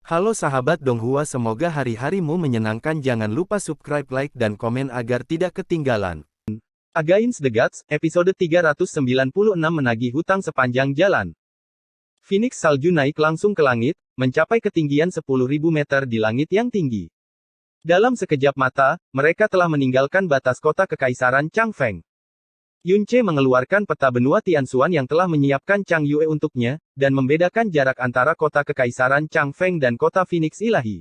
Halo sahabat Donghua, semoga hari-harimu menyenangkan. Jangan lupa subscribe, like, dan komen agar tidak ketinggalan. Against the Gods, episode 396 menagih hutang sepanjang jalan. Phoenix salju naik langsung ke langit, mencapai ketinggian 10.000 meter di langit yang tinggi. Dalam sekejap mata, mereka telah meninggalkan batas kota kekaisaran Changfeng. Yunce mengeluarkan peta benua Tianxuan yang telah menyiapkan Chang Yue untuknya, dan membedakan jarak antara kota kekaisaran Changfeng dan kota Phoenix Ilahi.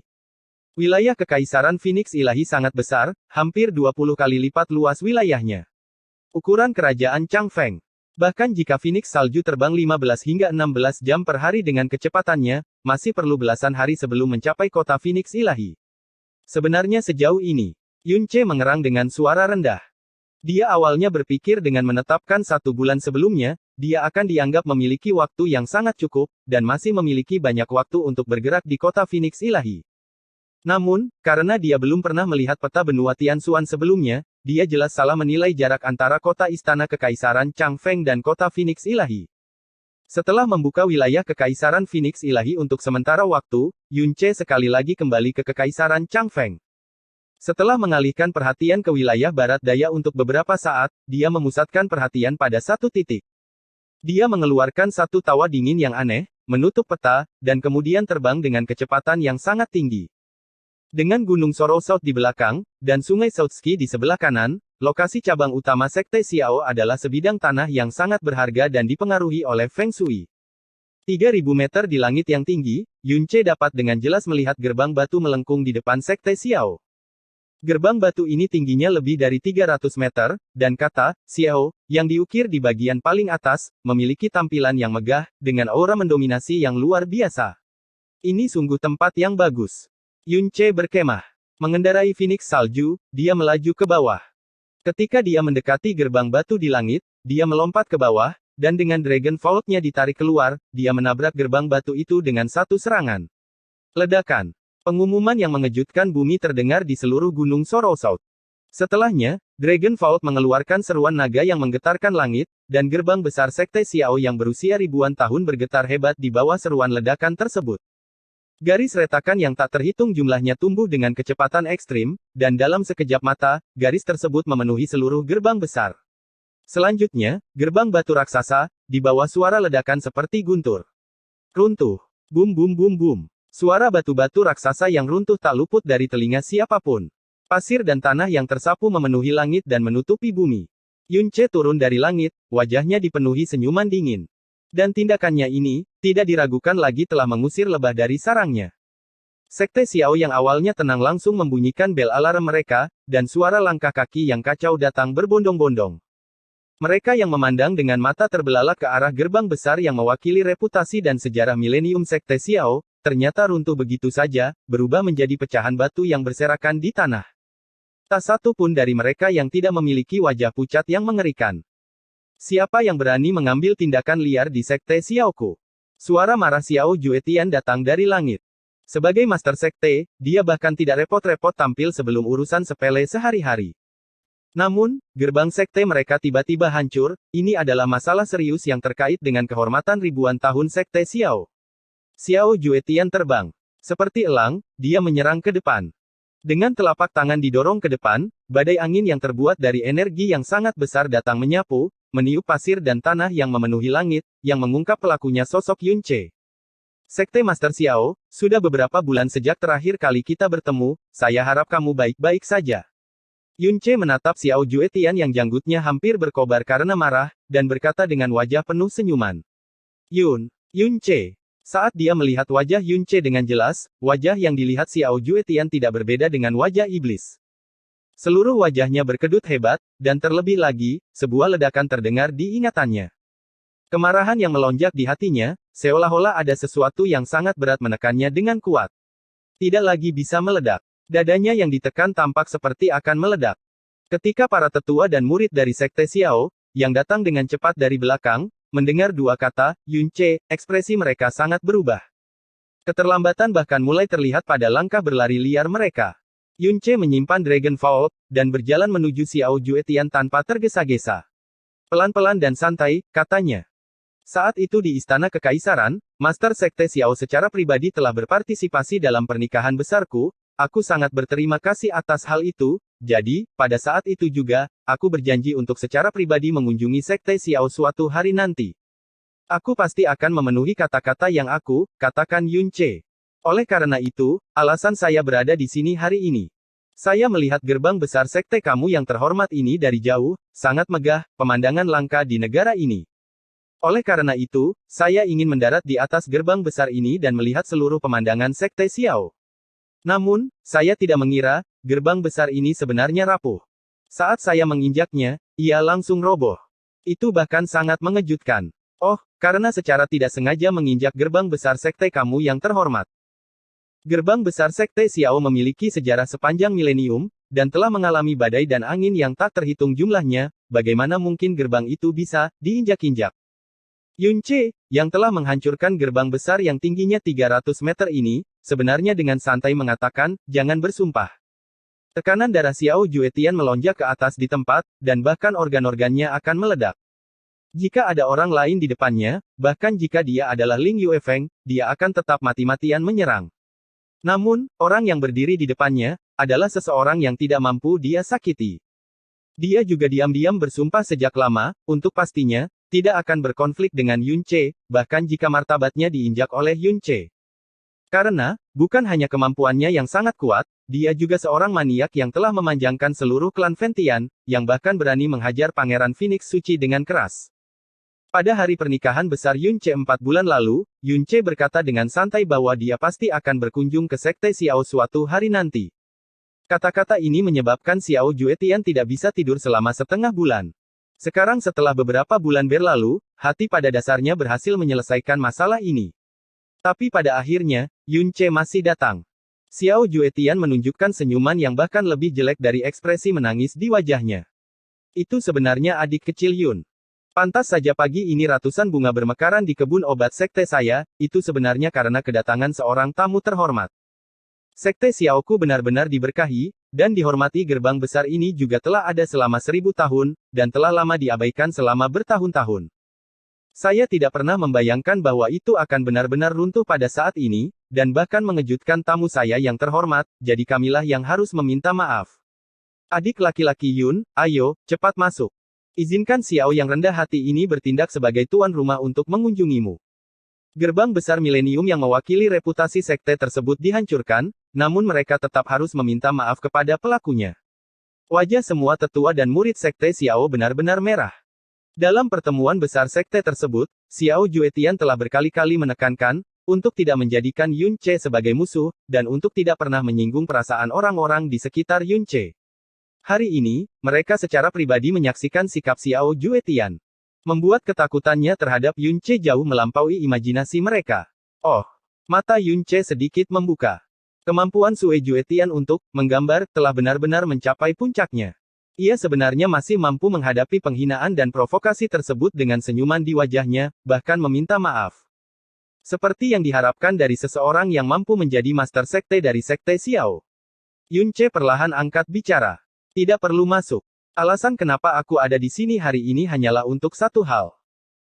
Wilayah kekaisaran Phoenix Ilahi sangat besar, hampir 20 kali lipat luas wilayahnya. Ukuran kerajaan Changfeng. Bahkan jika Phoenix salju terbang 15 hingga 16 jam per hari dengan kecepatannya, masih perlu belasan hari sebelum mencapai kota Phoenix Ilahi. Sebenarnya sejauh ini, Yunce mengerang dengan suara rendah. Dia awalnya berpikir dengan menetapkan 1 bulan sebelumnya, dia akan dianggap memiliki waktu yang sangat cukup, dan masih memiliki banyak waktu untuk bergerak di kota Phoenix Ilahi. Namun, karena dia belum pernah melihat peta benua Tianxuan sebelumnya, dia jelas salah menilai jarak antara kota istana kekaisaran Changfeng dan kota Phoenix Ilahi. Setelah membuka wilayah kekaisaran Phoenix Ilahi untuk sementara waktu, Yunce sekali lagi kembali ke kekaisaran Changfeng. Setelah mengalihkan perhatian ke wilayah barat daya untuk beberapa saat, dia memusatkan perhatian pada satu titik. Dia mengeluarkan satu tawa dingin yang aneh, menutup peta, dan kemudian terbang dengan kecepatan yang sangat tinggi. Dengan Gunung Sorosot di belakang, dan Sungai Southski di sebelah kanan, lokasi cabang utama Sekte Xiao adalah sebidang tanah yang sangat berharga dan dipengaruhi oleh Feng Shui. 3.000 meter di langit yang tinggi, Yunce dapat dengan jelas melihat gerbang batu melengkung di depan Sekte Xiao. Gerbang batu ini tingginya lebih dari 300 meter, dan kata, Xiao, yang diukir di bagian paling atas, memiliki tampilan yang megah, dengan aura mendominasi yang luar biasa. Ini sungguh tempat yang bagus. Yunce berkemah. Mengendarai Phoenix salju, dia melaju ke bawah. Ketika dia mendekati gerbang batu di langit, dia melompat ke bawah, dan dengan Dragon Vault-nya ditarik keluar, dia menabrak gerbang batu itu dengan satu serangan. Ledakan. Pengumuman yang mengejutkan bumi terdengar di seluruh gunung Sorosot. Setelahnya, Dragon Vault mengeluarkan seruan naga yang menggetarkan langit, dan gerbang besar Sekte Xiao yang berusia ribuan tahun bergetar hebat di bawah seruan ledakan tersebut. Garis retakan yang tak terhitung jumlahnya tumbuh dengan kecepatan ekstrim, dan dalam sekejap mata, garis tersebut memenuhi seluruh gerbang besar. Selanjutnya, gerbang batu raksasa, di bawah suara ledakan seperti guntur. Runtuh. Bum bum bum bum. Suara batu-batu raksasa yang runtuh tak luput dari telinga siapapun. Pasir dan tanah yang tersapu memenuhi langit dan menutupi bumi. Yunce turun dari langit, wajahnya dipenuhi senyuman dingin. Dan tindakannya ini, tidak diragukan lagi telah mengusir lebah dari sarangnya. Sekte Xiao yang awalnya tenang langsung membunyikan bel alarm mereka, dan suara langkah kaki yang kacau datang berbondong-bondong. Mereka yang memandang dengan mata terbelalak ke arah gerbang besar yang mewakili reputasi dan sejarah milenium Sekte Xiao, ternyata runtuh begitu saja, berubah menjadi pecahan batu yang berserakan di tanah. Tak satu pun dari mereka yang tidak memiliki wajah pucat yang mengerikan. Siapa yang berani mengambil tindakan liar di Sekte Xiaoku? Suara marah Xiao Juetian datang dari langit. Sebagai Master Sekte, dia bahkan tidak repot-repot tampil sebelum urusan sepele sehari-hari. Namun, gerbang sekte mereka tiba-tiba hancur. Ini adalah masalah serius yang terkait dengan kehormatan ribuan tahun Sekte Xiao. Xiao Juetian terbang. Seperti elang, dia menyerang ke depan. Dengan telapak tangan didorong ke depan, badai angin yang terbuat dari energi yang sangat besar datang menyapu, meniup pasir dan tanah yang memenuhi langit, yang mengungkap pelakunya sosok Yunce. Sekte Master Xiao, sudah beberapa bulan sejak terakhir kali kita bertemu, saya harap kamu baik-baik saja. Yunce menatap Xiao Juetian yang janggutnya hampir berkobar karena marah, dan berkata dengan wajah penuh senyuman. Yunce. Saat dia melihat wajah Yunce dengan jelas, wajah yang dilihat Xiao Juetian tidak berbeda dengan wajah iblis. Seluruh wajahnya berkedut hebat, dan terlebih lagi, sebuah ledakan terdengar di ingatannya. Kemarahan yang melonjak di hatinya, seolah-olah ada sesuatu yang sangat berat menekannya dengan kuat. Tidak lagi bisa meledak. Dadanya yang ditekan tampak seperti akan meledak. Ketika para tetua dan murid dari Sekte Xiao, yang datang dengan cepat dari belakang, mendengar dua kata, Yunce, ekspresi mereka sangat berubah. Keterlambatan bahkan mulai terlihat pada langkah berlari liar mereka. Yunce menyimpan Dragon Vault, dan berjalan menuju Xiao Juetian tanpa tergesa-gesa. Pelan-pelan dan santai, katanya. Saat itu di Istana Kekaisaran, Master Sekte Xiao secara pribadi telah berpartisipasi dalam pernikahan besarku. Aku sangat berterima kasih atas hal itu. Jadi, pada saat itu juga, aku berjanji untuk secara pribadi mengunjungi Sekte Xiao suatu hari nanti. Aku pasti akan memenuhi kata-kata yang aku katakan, Yunce. Oleh karena itu, alasan saya berada di sini hari ini. Saya melihat gerbang besar sekte kamu yang terhormat ini dari jauh, sangat megah, pemandangan langka di negara ini. Oleh karena itu, saya ingin mendarat di atas gerbang besar ini dan melihat seluruh pemandangan sekte Xiao. Namun, saya tidak mengira, gerbang besar ini sebenarnya rapuh. Saat saya menginjaknya, ia langsung roboh. Itu bahkan sangat mengejutkan. Oh, karena secara tidak sengaja menginjak gerbang besar sekte kamu yang terhormat. Gerbang besar sekte Xiao memiliki sejarah sepanjang milenium, dan telah mengalami badai dan angin yang tak terhitung jumlahnya, bagaimana mungkin gerbang itu bisa diinjak-injak? Yunce, yang telah menghancurkan gerbang besar yang tingginya 300 meter ini, sebenarnya dengan santai mengatakan, jangan bersumpah. Tekanan darah Xiao Juetian melonjak ke atas di tempat, dan bahkan organ-organnya akan meledak. Jika ada orang lain di depannya, bahkan jika dia adalah Ling Yuefeng, dia akan tetap mati-matian menyerang. Namun, orang yang berdiri di depannya, adalah seseorang yang tidak mampu dia sakiti. Dia juga diam-diam bersumpah sejak lama, untuk pastinya, tidak akan berkonflik dengan Yunce, bahkan jika martabatnya diinjak oleh Yunce. Karena, bukan hanya kemampuannya yang sangat kuat, dia juga seorang maniak yang telah memanjangkan seluruh klan Ventian, yang bahkan berani menghajar Pangeran Phoenix Suci dengan keras. Pada hari pernikahan besar Yunce 4 bulan lalu, Yunce berkata dengan santai bahwa dia pasti akan berkunjung ke Sekte Xiao suatu hari nanti. Kata-kata ini menyebabkan Xiao Juetian tidak bisa tidur selama setengah bulan. Sekarang setelah beberapa bulan berlalu, hati pada dasarnya berhasil menyelesaikan masalah ini. Tapi pada akhirnya, Yunce masih datang. Xiao Juetian menunjukkan senyuman yang bahkan lebih jelek dari ekspresi menangis di wajahnya. Itu sebenarnya adik kecil Yun. Pantas saja pagi ini ratusan bunga bermekaran di kebun obat sekte saya, itu sebenarnya karena kedatangan seorang tamu terhormat. Sekte Xiaoku benar-benar diberkahi, dan dihormati. Gerbang besar ini juga telah ada selama 1000 tahun, dan telah lama diabaikan selama bertahun-tahun. Saya tidak pernah membayangkan bahwa itu akan benar-benar runtuh pada saat ini, dan bahkan mengejutkan tamu saya yang terhormat, jadi kamilah yang harus meminta maaf. Adik laki-laki Yun, ayo, cepat masuk. Izinkan Xiao yang rendah hati ini bertindak sebagai tuan rumah untuk mengunjungimu. Gerbang besar milenium yang mewakili reputasi sekte tersebut dihancurkan, namun mereka tetap harus meminta maaf kepada pelakunya. Wajah semua tetua dan murid sekte Xiao benar-benar merah. Dalam pertemuan besar sekte tersebut, Xiao Juetian telah berkali-kali menekankan, untuk tidak menjadikan Yunce sebagai musuh, dan untuk tidak pernah menyinggung perasaan orang-orang di sekitar Yunce. Hari ini, mereka secara pribadi menyaksikan sikap Xiao Juetian. Membuat ketakutannya terhadap Yunce jauh melampaui imajinasi mereka. Oh, mata Yunce sedikit membuka. Kemampuan Sue Juetian untuk menggambar telah benar-benar mencapai puncaknya. Ia sebenarnya masih mampu menghadapi penghinaan dan provokasi tersebut dengan senyuman di wajahnya, bahkan meminta maaf. Seperti yang diharapkan dari seseorang yang mampu menjadi master sekte dari sekte Xiao. Yunce perlahan angkat bicara. Tidak perlu masuk. Alasan kenapa aku ada di sini hari ini hanyalah untuk satu hal.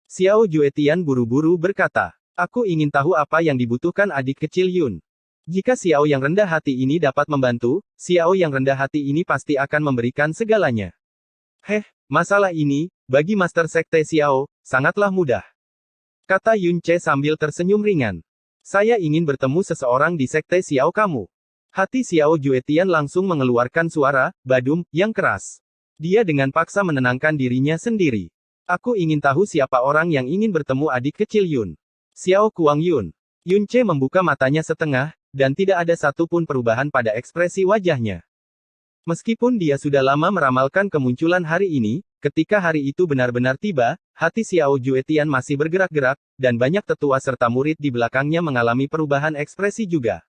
Xiao Juetian buru-buru berkata, aku ingin tahu apa yang dibutuhkan adik kecil Yun. Jika Xiao yang rendah hati ini dapat membantu, Xiao yang rendah hati ini pasti akan memberikan segalanya. Masalah ini, bagi Master Sekte Xiao, sangatlah mudah. Kata Yunce sambil tersenyum ringan. Saya ingin bertemu seseorang di Sekte Xiao kamu. Hati Xiao Juetian langsung mengeluarkan suara, badum, yang keras. Dia dengan paksa menenangkan dirinya sendiri. Aku ingin tahu siapa orang yang ingin bertemu adik kecil Yun. Xiao Kuang Yun. Yunce membuka matanya setengah, dan tidak ada satupun perubahan pada ekspresi wajahnya. Meskipun dia sudah lama meramalkan kemunculan hari ini, ketika hari itu benar-benar tiba, hati Xiao Juetian masih bergerak-gerak, dan banyak tetua serta murid di belakangnya mengalami perubahan ekspresi juga.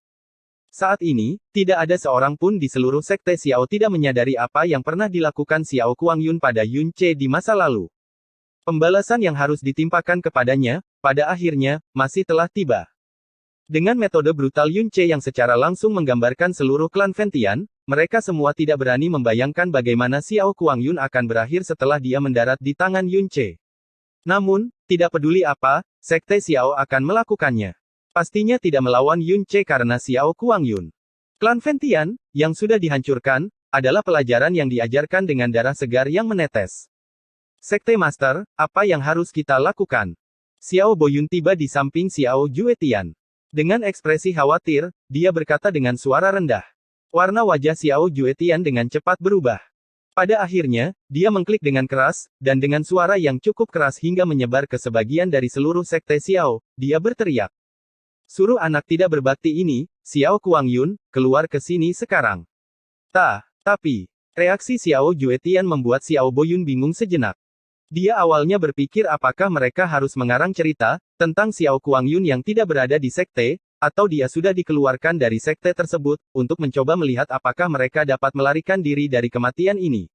Saat ini, tidak ada seorang pun di seluruh sekte Xiao tidak menyadari apa yang pernah dilakukan Xiao Kuang Yun pada Yunce di masa lalu. Pembalasan yang harus ditimpakan kepadanya, pada akhirnya, masih telah tiba. Dengan metode brutal Yunce yang secara langsung menggambarkan seluruh klan Ventian, mereka semua tidak berani membayangkan bagaimana Xiao Kuang Yun akan berakhir setelah dia mendarat di tangan Yunce. Namun, tidak peduli apa, Sekte Xiao akan melakukannya. Pastinya tidak melawan Yun Ce karena Xiao Kuangyun. Klan Ventian, yang sudah dihancurkan, adalah pelajaran yang diajarkan dengan darah segar yang menetes. Sekte Master, apa yang harus kita lakukan? Xiao Boyun tiba di samping Xiao Juetian. Dengan ekspresi khawatir, dia berkata dengan suara rendah. Warna wajah Xiao Juetian dengan cepat berubah. Pada akhirnya, dia mengklik dengan keras, dan dengan suara yang cukup keras hingga menyebar ke sebagian dari seluruh Sekte Xiao, dia berteriak. Suruh anak tidak berbakti ini, Xiao Kuangyun, keluar ke sini sekarang. Tapi, reaksi Xiao Juetian membuat Xiao Boyun bingung sejenak. Dia awalnya berpikir apakah mereka harus mengarang cerita, tentang Xiao Kuangyun yang tidak berada di sekte, atau dia sudah dikeluarkan dari sekte tersebut, untuk mencoba melihat apakah mereka dapat melarikan diri dari kematian ini.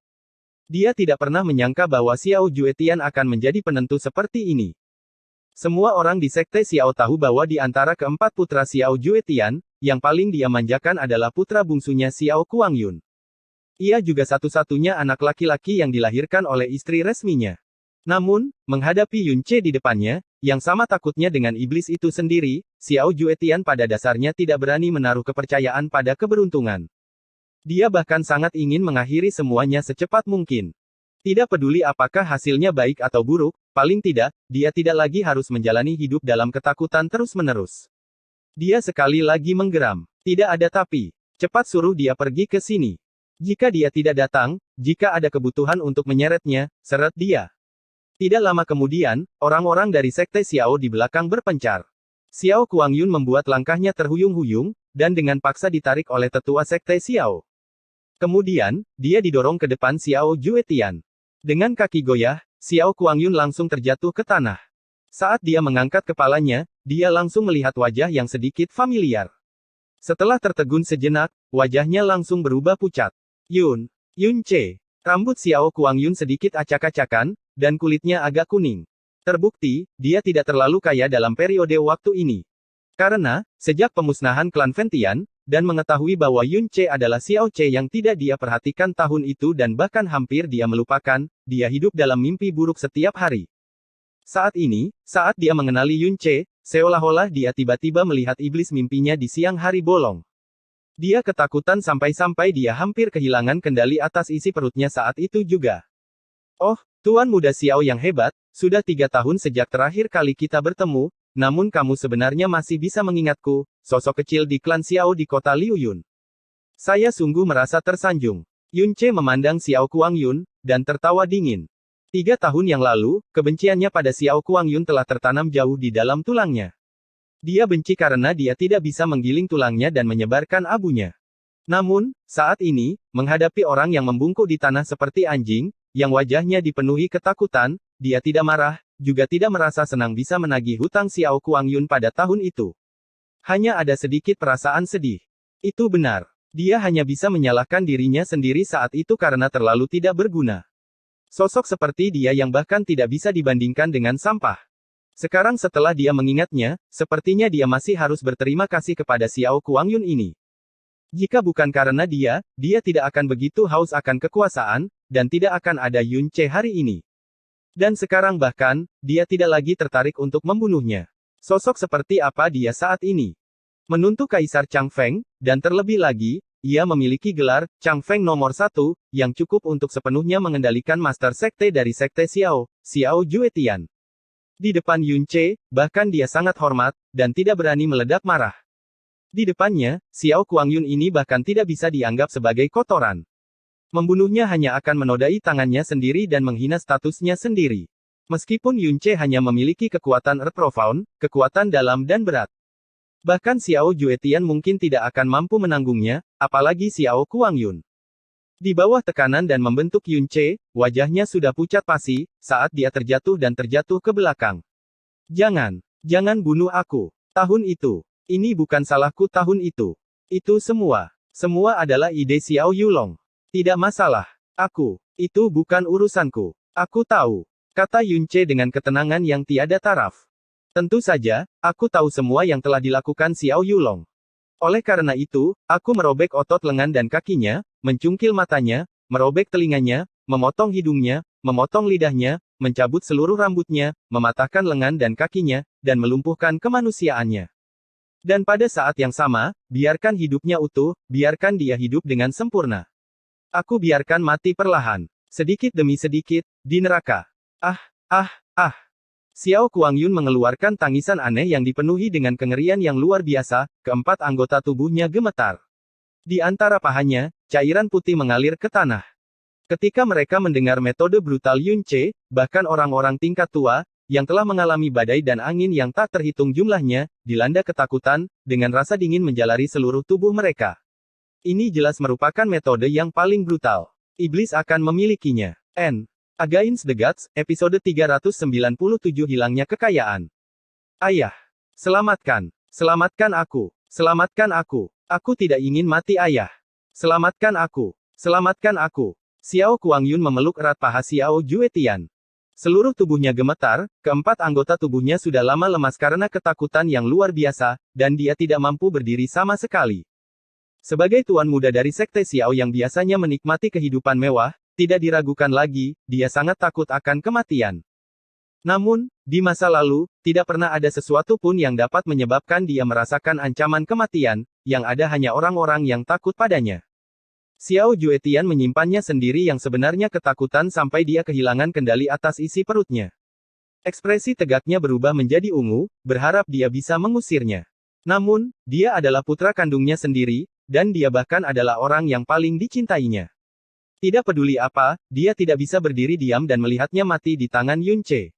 Dia tidak pernah menyangka bahwa Xiao Juetian akan menjadi penentu seperti ini. Semua orang di sekte Xiao tahu bahwa di antara keempat putra Xiao Juetian, yang paling dia manjakan adalah putra bungsunya Xiao Kuangyun. Ia juga satu-satunya anak laki-laki yang dilahirkan oleh istri resminya. Namun, menghadapi Yun Ce di depannya, yang sama takutnya dengan iblis itu sendiri, Xiao Juetian pada dasarnya tidak berani menaruh kepercayaan pada keberuntungan. Dia bahkan sangat ingin mengakhiri semuanya secepat mungkin. Tidak peduli apakah hasilnya baik atau buruk, paling tidak, dia tidak lagi harus menjalani hidup dalam ketakutan terus-menerus. Dia sekali lagi menggeram. Tidak ada tapi. Cepat suruh dia pergi ke sini. Jika dia tidak datang, jika ada kebutuhan untuk menyeretnya, seret dia. Tidak lama kemudian, orang-orang dari Sekte Xiao di belakang berpencar. Xiao Kuangyun membuat langkahnya terhuyung-huyung, dan dengan paksa ditarik oleh tetua Sekte Xiao. Kemudian, dia didorong ke depan Xiao Juetian. Dengan kaki goyah, Xiao Kuangyun langsung terjatuh ke tanah. Saat dia mengangkat kepalanya, dia langsung melihat wajah yang sedikit familiar. Setelah tertegun sejenak, wajahnya langsung berubah pucat. Yun Ce. Rambut Xiao Kuangyun sedikit acak-acakan, dan kulitnya agak kuning. Terbukti, dia tidak terlalu kaya dalam periode waktu ini. Karena, sejak pemusnahan klan Ventian, dan mengetahui bahwa Yun Ce adalah Xiao Ce yang tidak dia perhatikan tahun itu dan bahkan hampir dia melupakan, dia hidup dalam mimpi buruk setiap hari. Saat ini, saat dia mengenali Yun Ce, seolah-olah dia tiba-tiba melihat iblis mimpinya di siang hari bolong. Dia ketakutan sampai-sampai dia hampir kehilangan kendali atas isi perutnya saat itu juga. Oh, Tuan Muda Xiao yang hebat, sudah 3 tahun sejak terakhir kali kita bertemu, namun kamu sebenarnya masih bisa mengingatku, sosok kecil di klan Xiao di kota Liuyun. Saya sungguh merasa tersanjung. Yun Ce memandang Xiao Kuangyun, dan tertawa dingin. 3 tahun yang lalu, kebenciannya pada Xiao Kuangyun telah tertanam jauh di dalam tulangnya. Dia benci karena dia tidak bisa menggiling tulangnya dan menyebarkan abunya. Namun, saat ini, menghadapi orang yang membungkuk di tanah seperti anjing, yang wajahnya dipenuhi ketakutan, dia tidak marah, juga tidak merasa senang bisa menagih hutang Xiao Kuangyun pada tahun itu. Hanya ada sedikit perasaan sedih. Itu benar. Dia hanya bisa menyalahkan dirinya sendiri saat itu karena terlalu tidak berguna. Sosok seperti dia yang bahkan tidak bisa dibandingkan dengan sampah. Sekarang setelah dia mengingatnya, sepertinya dia masih harus berterima kasih kepada Xiao Kuangyun ini. Jika bukan karena dia tidak akan begitu haus akan kekuasaan, dan tidak akan ada Yun Ce hari ini. Dan sekarang bahkan, dia tidak lagi tertarik untuk membunuhnya. Sosok seperti apa dia saat ini? Menuntuk Kaisar Chang Feng, dan terlebih lagi, ia memiliki gelar, Chang Feng nomor 1, yang cukup untuk sepenuhnya mengendalikan Master Sekte dari Sekte Xiao, Xiao Juetian. Di depan Yun Ce, bahkan dia sangat hormat, dan tidak berani meledak marah. Di depannya, Xiao Kuangyun ini bahkan tidak bisa dianggap sebagai kotoran. Membunuhnya hanya akan menodai tangannya sendiri dan menghina statusnya sendiri. Meskipun Yun Ce hanya memiliki kekuatan Earth Profound, kekuatan dalam dan berat. Bahkan Xiao Juetian mungkin tidak akan mampu menanggungnya, apalagi Xiao Kuangyun. Di bawah tekanan dan membentuk Yun Ce, wajahnya sudah pucat pasi, saat dia terjatuh dan terjatuh ke belakang. Jangan bunuh aku. Tahun itu. Ini bukan salahku tahun itu. Itu semua adalah ide Xiao Yulong. Tidak masalah. Itu bukan urusanku. Aku tahu. Kata Yun Ce dengan ketenangan yang tiada taraf. Tentu saja, aku tahu semua yang telah dilakukan Xiao Yulong. Oleh karena itu, aku merobek otot lengan dan kakinya, mencungkil matanya, merobek telinganya, memotong hidungnya, memotong lidahnya, mencabut seluruh rambutnya, mematahkan lengan dan kakinya, dan melumpuhkan kemanusiaannya. Dan pada saat yang sama, biarkan hidupnya utuh, biarkan dia hidup dengan sempurna. Aku biarkan mati perlahan, sedikit demi sedikit, di neraka. Ah, ah, ah. Xiao Kuangyun mengeluarkan tangisan aneh yang dipenuhi dengan kengerian yang luar biasa, keempat anggota tubuhnya gemetar. Di antara pahanya, cairan putih mengalir ke tanah. Ketika mereka mendengar metode brutal Yun Ce, bahkan orang-orang tingkat tua, yang telah mengalami badai dan angin yang tak terhitung jumlahnya, dilanda ketakutan, dengan rasa dingin menjalari seluruh tubuh mereka. Ini jelas merupakan metode yang paling brutal. Iblis akan memilikinya. Against the Gods, episode 397 hilangnya kekayaan. Ayah. Selamatkan. Selamatkan aku. Selamatkan aku. Aku tidak ingin mati ayah. Selamatkan aku. Selamatkan aku. Xiao Kuangyun memeluk erat paha Xiao Juetian. Seluruh tubuhnya gemetar, keempat anggota tubuhnya sudah lama lemas karena ketakutan yang luar biasa, dan dia tidak mampu berdiri sama sekali. Sebagai tuan muda dari sekte Xiao yang biasanya menikmati kehidupan mewah, tidak diragukan lagi, dia sangat takut akan kematian. Namun, di masa lalu, tidak pernah ada sesuatu pun yang dapat menyebabkan dia merasakan ancaman kematian, yang ada hanya orang-orang yang takut padanya. Xiao Juetian menyimpannya sendiri yang sebenarnya ketakutan sampai dia kehilangan kendali atas isi perutnya. Ekspresi tegaknya berubah menjadi ungu, berharap dia bisa mengusirnya. Namun, dia adalah putra kandungnya sendiri, dan dia bahkan adalah orang yang paling dicintainya. Tidak peduli apa, dia tidak bisa berdiri diam dan melihatnya mati di tangan Yun Ce.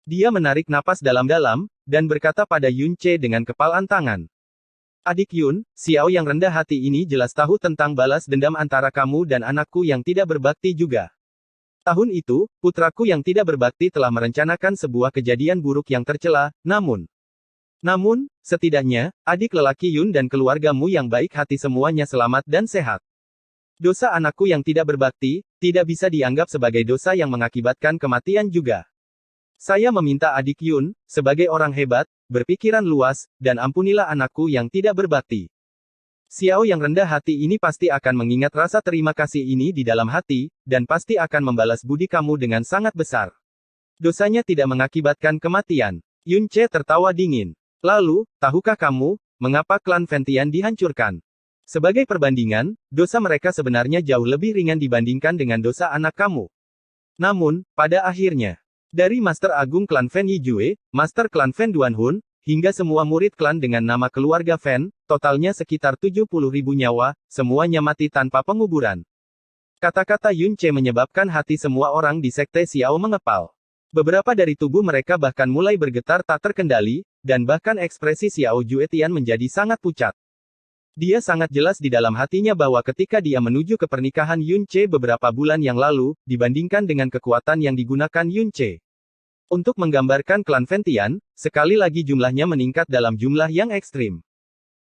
Dia menarik napas dalam-dalam, dan berkata pada Yun Ce dengan kepalan tangan. Adik Yun, Xiao yang rendah hati ini jelas tahu tentang balas dendam antara kamu dan anakku yang tidak berbakti juga. Tahun itu, putraku yang tidak berbakti telah merencanakan sebuah kejadian buruk yang tercela, namun, setidaknya, adik lelaki Yun dan keluargamu yang baik hati semuanya selamat dan sehat. Dosa anakku yang tidak berbakti, tidak bisa dianggap sebagai dosa yang mengakibatkan kematian juga. Saya meminta adik Yun, sebagai orang hebat, berpikiran luas, dan ampunilah anakku yang tidak berbakti. Xiao yang rendah hati ini pasti akan mengingat rasa terima kasih ini di dalam hati, dan pasti akan membalas budi kamu dengan sangat besar. Dosanya tidak mengakibatkan kematian. Yun Ce tertawa dingin. Lalu, tahukah kamu, mengapa klan Ventian dihancurkan? Sebagai perbandingan, dosa mereka sebenarnya jauh lebih ringan dibandingkan dengan dosa anak kamu. Namun, pada akhirnya, dari Master Agung klan Fen Yijue, Master klan Fen Duanhun, hingga semua murid klan dengan nama keluarga Fen, totalnya sekitar 70.000 nyawa, semuanya mati tanpa penguburan. Kata-kata Yun Ce menyebabkan hati semua orang di sekte Xiao mengepal. Beberapa dari tubuh mereka bahkan mulai bergetar tak terkendali, dan bahkan ekspresi Xiao Juetian menjadi sangat pucat. Dia sangat jelas di dalam hatinya bahwa ketika dia menuju ke pernikahan Yun Ce beberapa bulan yang lalu, dibandingkan dengan kekuatan yang digunakan Yun Ce untuk menggambarkan klan Ventian, sekali lagi jumlahnya meningkat dalam jumlah yang ekstrim.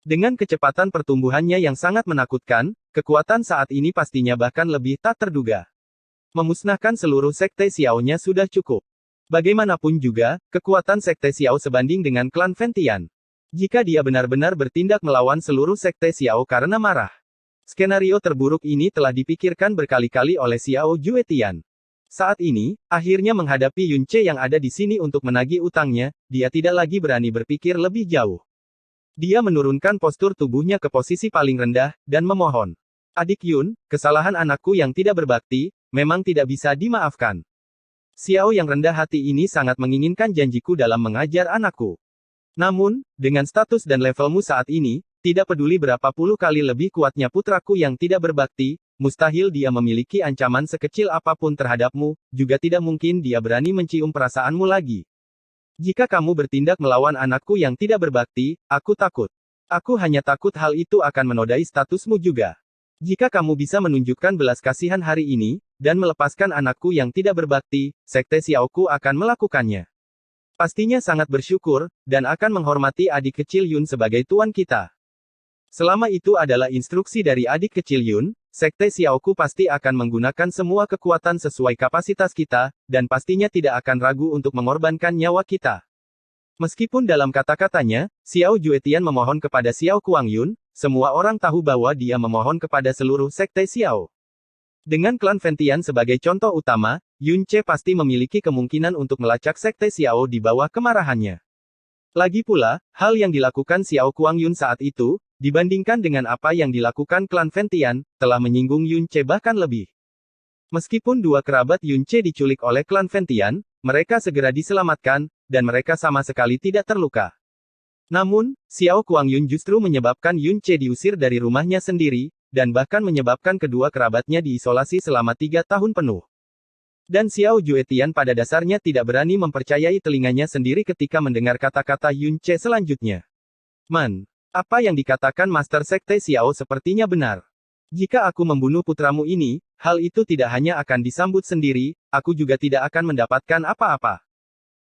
Dengan kecepatan pertumbuhannya yang sangat menakutkan, kekuatan saat ini pastinya bahkan lebih tak terduga. Memusnahkan seluruh sekte Xiao-nya sudah cukup. Bagaimanapun juga, kekuatan sekte Xiao sebanding dengan klan Ventian. Jika dia benar-benar bertindak melawan seluruh sekte Xiao karena marah. Skenario terburuk ini telah dipikirkan berkali-kali oleh Xiao Juetian. Saat ini, akhirnya menghadapi Yun Ce yang ada di sini untuk menagih utangnya, dia tidak lagi berani berpikir lebih jauh. Dia menurunkan postur tubuhnya ke posisi paling rendah, dan memohon. Adik Yun, kesalahan anakku yang tidak berbakti, memang tidak bisa dimaafkan. Xiao yang rendah hati ini sangat menginginkan janjiku dalam mengajar anakku. Namun, dengan status dan levelmu saat ini, tidak peduli berapa puluh kali lebih kuatnya putraku yang tidak berbakti, mustahil dia memiliki ancaman sekecil apapun terhadapmu, juga tidak mungkin dia berani mencium perasaanmu lagi. Jika kamu bertindak melawan anakku yang tidak berbakti, aku takut. Aku hanya takut hal itu akan menodai statusmu juga. Jika kamu bisa menunjukkan belas kasihan hari ini, dan melepaskan anakku yang tidak berbakti, sekte Xiaoku akan melakukannya. Pastinya sangat bersyukur, dan akan menghormati adik kecil Yun sebagai tuan kita. Selama itu adalah instruksi dari adik kecil Yun, sekte Xiaoku pasti akan menggunakan semua kekuatan sesuai kapasitas kita, dan pastinya tidak akan ragu untuk mengorbankan nyawa kita. Meskipun dalam kata-katanya, Xiao Juetian memohon kepada Xiao Kuangyun, semua orang tahu bahwa dia memohon kepada seluruh sekte Xiao. Dengan klan Ventian sebagai contoh utama, Yun Che pasti memiliki kemungkinan untuk melacak Sekte Xiao di bawah kemarahannya. Lagi pula, hal yang dilakukan Xiao Kuangyun saat itu, dibandingkan dengan apa yang dilakukan klan Ventian, telah menyinggung Yun Che bahkan lebih. Meskipun dua kerabat Yun Che diculik oleh klan Ventian, mereka segera diselamatkan, dan mereka sama sekali tidak terluka. Namun, Xiao Kuangyun justru menyebabkan Yun Che diusir dari rumahnya sendiri, dan bahkan menyebabkan kedua kerabatnya diisolasi selama 3 tahun penuh. Dan Xiao Juetian pada dasarnya tidak berani mempercayai telinganya sendiri ketika mendengar kata-kata Yun Che selanjutnya. Apa yang dikatakan Master Sekte Xiao sepertinya benar. Jika aku membunuh putramu ini, hal itu tidak hanya akan disambut sendiri, aku juga tidak akan mendapatkan apa-apa.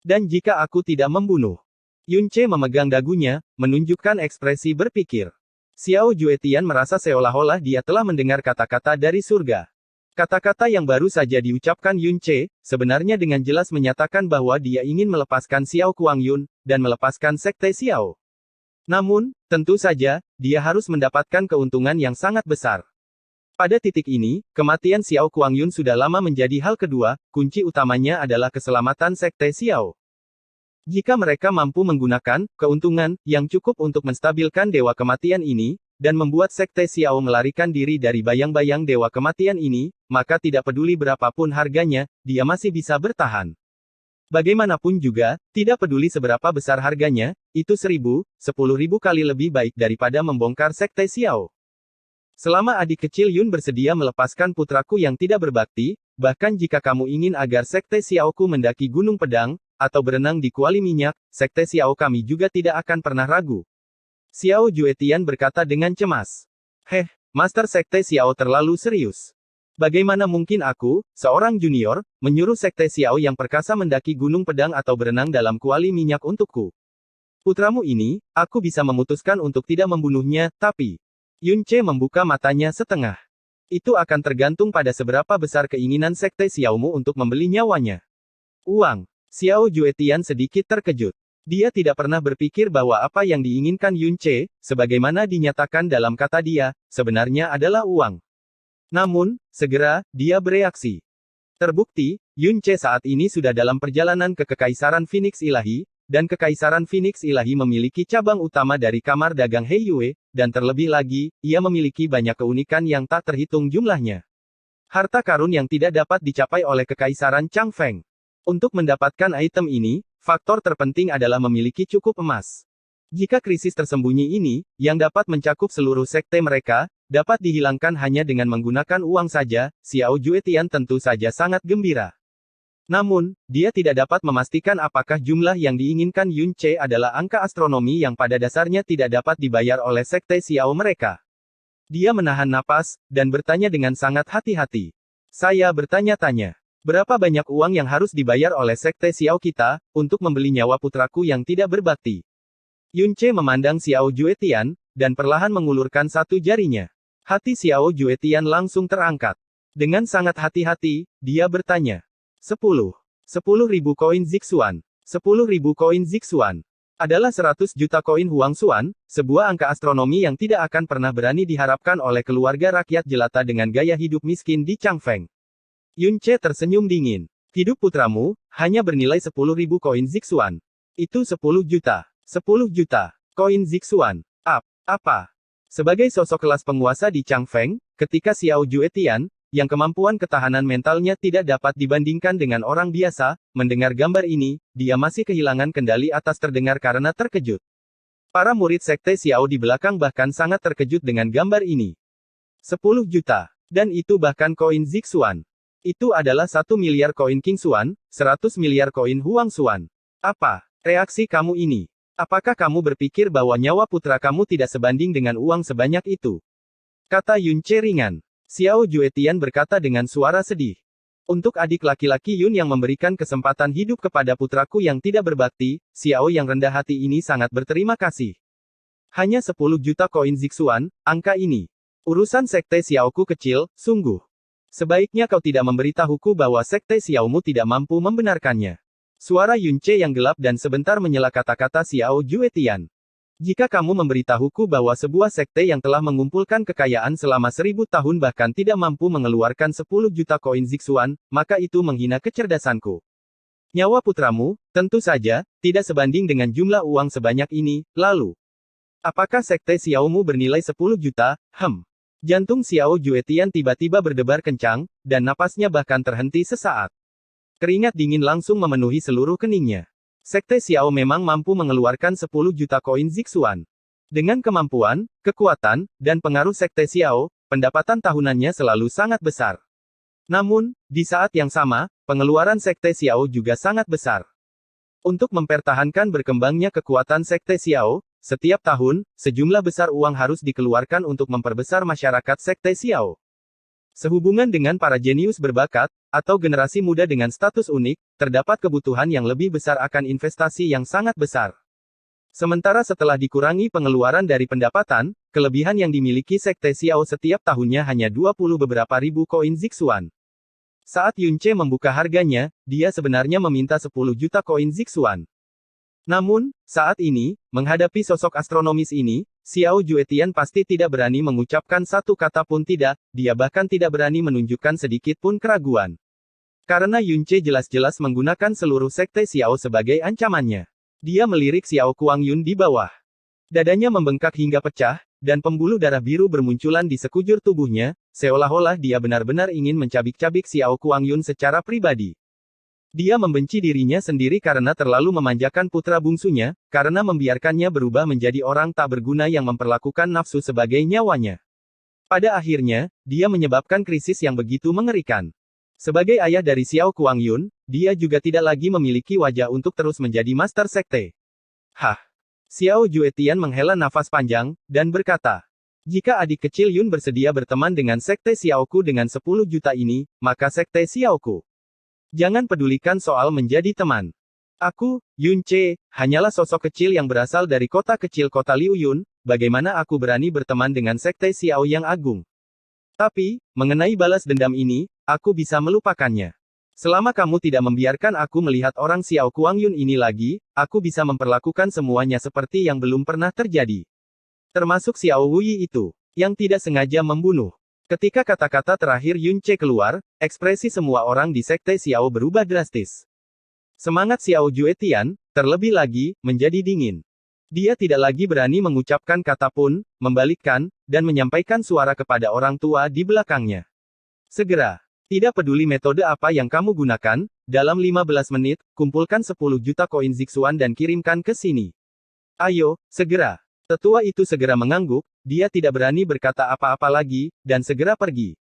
Dan jika aku tidak membunuh. Yun Che memegang dagunya, menunjukkan ekspresi berpikir. Xiao Juetian merasa seolah-olah dia telah mendengar kata-kata dari surga. Kata-kata yang baru saja diucapkan Yun Che, sebenarnya dengan jelas menyatakan bahwa dia ingin melepaskan Xiao Kuangyun, dan melepaskan Sekte Xiao. Namun, tentu saja, dia harus mendapatkan keuntungan yang sangat besar. Pada titik ini, kematian Xiao Kuangyun sudah lama menjadi hal kedua, kunci utamanya adalah keselamatan Sekte Xiao. Jika mereka mampu menggunakan keuntungan yang cukup untuk menstabilkan Dewa Kematian ini, dan membuat Sekte Xiao melarikan diri dari bayang-bayang Dewa Kematian ini, maka tidak peduli berapapun harganya, dia masih bisa bertahan. Bagaimanapun juga, tidak peduli seberapa besar harganya, itu 10.000 kali lebih baik daripada membongkar Sekte Xiao. Selama adik kecil Yun bersedia melepaskan putraku yang tidak berbakti, bahkan jika kamu ingin agar Sekte Xiaoku mendaki Gunung Pedang, atau berenang di kuali minyak, Sekte Xiao kami juga tidak akan pernah ragu. Xiao Juetian berkata dengan cemas. Master Sekte Xiao terlalu serius. Bagaimana mungkin aku, seorang junior, menyuruh Sekte Xiao yang perkasa mendaki Gunung Pedang atau berenang dalam kuali minyak untukku? Putramu ini, aku bisa memutuskan untuk tidak membunuhnya, tapi... Yun Che membuka matanya setengah. Itu akan tergantung pada seberapa besar keinginan Sekte Xiaomu untuk membeli nyawanya. Uang. Xiao Juetian sedikit terkejut. Dia tidak pernah berpikir bahwa apa yang diinginkan Yun Che, sebagaimana dinyatakan dalam kata dia, sebenarnya adalah uang. Namun, segera, dia bereaksi. Terbukti, Yun Che saat ini sudah dalam perjalanan ke Kekaisaran Phoenix Ilahi, dan Kekaisaran Phoenix Ilahi memiliki cabang utama dari kamar dagang Heiyue, dan terlebih lagi, ia memiliki banyak keunikan yang tak terhitung jumlahnya. Harta karun yang tidak dapat dicapai oleh Kekaisaran Changfeng. Untuk mendapatkan item ini, faktor terpenting adalah memiliki cukup emas. Jika krisis tersembunyi ini, yang dapat mencakup seluruh sekte mereka, dapat dihilangkan hanya dengan menggunakan uang saja, Xiao Juetian tentu saja sangat gembira. Namun, dia tidak dapat memastikan apakah jumlah yang diinginkan Yun Che adalah angka astronomi yang pada dasarnya tidak dapat dibayar oleh sekte Xiao mereka. Dia menahan napas, dan bertanya dengan sangat hati-hati. Saya bertanya-tanya, berapa banyak uang yang harus dibayar oleh sekte Xiao kita, untuk membeli nyawa putraku yang tidak berbakti? Yun Che memandang Xiao Juetian, dan perlahan mengulurkan satu jarinya. Hati Xiao Juetian langsung terangkat. Dengan sangat hati-hati, dia bertanya. 10.000 koin Zixuan. 10.000 koin Zixuan. Adalah 100 juta koin Huang Xuan, sebuah angka astronomi yang tidak akan pernah berani diharapkan oleh keluarga rakyat jelata dengan gaya hidup miskin di Changfeng. Yun Che tersenyum dingin. Hidup putramu, hanya bernilai 10.000 koin Zixuan. Itu 10 juta. 10 juta. Koin Zixuan. Apa? Sebagai sosok kelas penguasa di Changfeng, ketika Xiao Juetian, yang kemampuan ketahanan mentalnya tidak dapat dibandingkan dengan orang biasa, mendengar gambar ini, dia masih kehilangan kendali atas terdengar karena terkejut. Para murid sekte Xiao di belakang bahkan sangat terkejut dengan gambar ini. 10 juta. Dan itu bahkan koin Zixuan. Itu adalah 1 miliar koin King Xuan, 100 miliar koin Huang Xuan. Apa reaksi kamu ini? Apakah kamu berpikir bahwa nyawa putra kamu tidak sebanding dengan uang sebanyak itu? Kata Yun Che ringan. Xiao Juetian berkata dengan suara sedih. Untuk adik laki-laki Yun yang memberikan kesempatan hidup kepada putraku yang tidak berbakti, Xiao yang rendah hati ini sangat berterima kasih. Hanya 10 juta koin Zixuan, angka ini. Urusan sekte Xiaoku kecil, sungguh. Sebaiknya kau tidak memberitahuku bahwa sekte Xiaomu tidak mampu membenarkannya. Suara Yun Che yang gelap dan sebentar menyela kata-kata Xiao Juetian. Jika kamu memberitahuku bahwa sebuah sekte yang telah mengumpulkan kekayaan selama 1000 tahun bahkan tidak mampu mengeluarkan 10 juta koin Zixuan, maka itu menghina kecerdasanku. Nyawa putramu, tentu saja, tidak sebanding dengan jumlah uang sebanyak ini, lalu. Apakah sekte Xiaomu bernilai 10 juta? Jantung Xiao Juetian tiba-tiba berdebar kencang, dan napasnya bahkan terhenti sesaat. Keringat dingin langsung memenuhi seluruh keningnya. Sekte Xiao memang mampu mengeluarkan 10 juta koin Zixuan. Dengan kemampuan, kekuatan, dan pengaruh Sekte Xiao, pendapatan tahunannya selalu sangat besar. Namun, di saat yang sama, pengeluaran Sekte Xiao juga sangat besar. Untuk mempertahankan berkembangnya kekuatan Sekte Xiao, setiap tahun, sejumlah besar uang harus dikeluarkan untuk memperbesar masyarakat Sekte Xiao. Sehubungan dengan para jenius berbakat, atau generasi muda dengan status unik, terdapat kebutuhan yang lebih besar akan investasi yang sangat besar. Sementara setelah dikurangi pengeluaran dari pendapatan, kelebihan yang dimiliki Sekte Xiao setiap tahunnya hanya 20 beberapa ribu koin Zixuan. Saat Yunce membuka harganya, dia sebenarnya meminta 10 juta koin Zixuan. Namun, saat ini, menghadapi sosok astronomis ini, Xiao Juetian pasti tidak berani mengucapkan satu kata pun tidak, dia bahkan tidak berani menunjukkan sedikit pun keraguan. Karena Yunce jelas-jelas menggunakan seluruh sekte Xiao sebagai ancamannya. Dia melirik Xiao Kuangyun di bawah. Dadanya membengkak hingga pecah, dan pembuluh darah biru bermunculan di sekujur tubuhnya, seolah-olah dia benar-benar ingin mencabik-cabik Xiao Kuangyun secara pribadi. Dia membenci dirinya sendiri karena terlalu memanjakan putra bungsunya, karena membiarkannya berubah menjadi orang tak berguna yang memperlakukan nafsu sebagai nyawanya. Pada akhirnya, dia menyebabkan krisis yang begitu mengerikan. Sebagai ayah dari Xiao Kuangyun, dia juga tidak lagi memiliki wajah untuk terus menjadi master sekte. Xiao Juetian menghela nafas panjang, dan berkata, jika adik kecil Yun bersedia berteman dengan sekte Xiaoku dengan 10 juta ini, maka sekte Xiaoku. Jangan pedulikan soal menjadi teman. Aku, Yunce, hanyalah sosok kecil yang berasal dari kota kecil kota Liu Yun, bagaimana aku berani berteman dengan sekte Xiao yang agung. Tapi, mengenai balas dendam ini, aku bisa melupakannya. Selama kamu tidak membiarkan aku melihat orang Xiao Kuangyun ini lagi, aku bisa memperlakukan semuanya seperti yang belum pernah terjadi. Termasuk Xiao Wuyi itu, yang tidak sengaja membunuh. Ketika kata-kata terakhir Yunce keluar, ekspresi semua orang di sekte Xiao berubah drastis. Semangat Xiao Juetian, terlebih lagi, menjadi dingin. Dia tidak lagi berani mengucapkan kata pun, membalikkan, dan menyampaikan suara kepada orang tua di belakangnya. Segera. Tidak peduli metode apa yang kamu gunakan, dalam 15 menit, kumpulkan 10 juta koin Zixuan dan kirimkan ke sini. Ayo, segera. Tetua itu segera mengangguk, dia tidak berani berkata apa-apa lagi, dan segera pergi.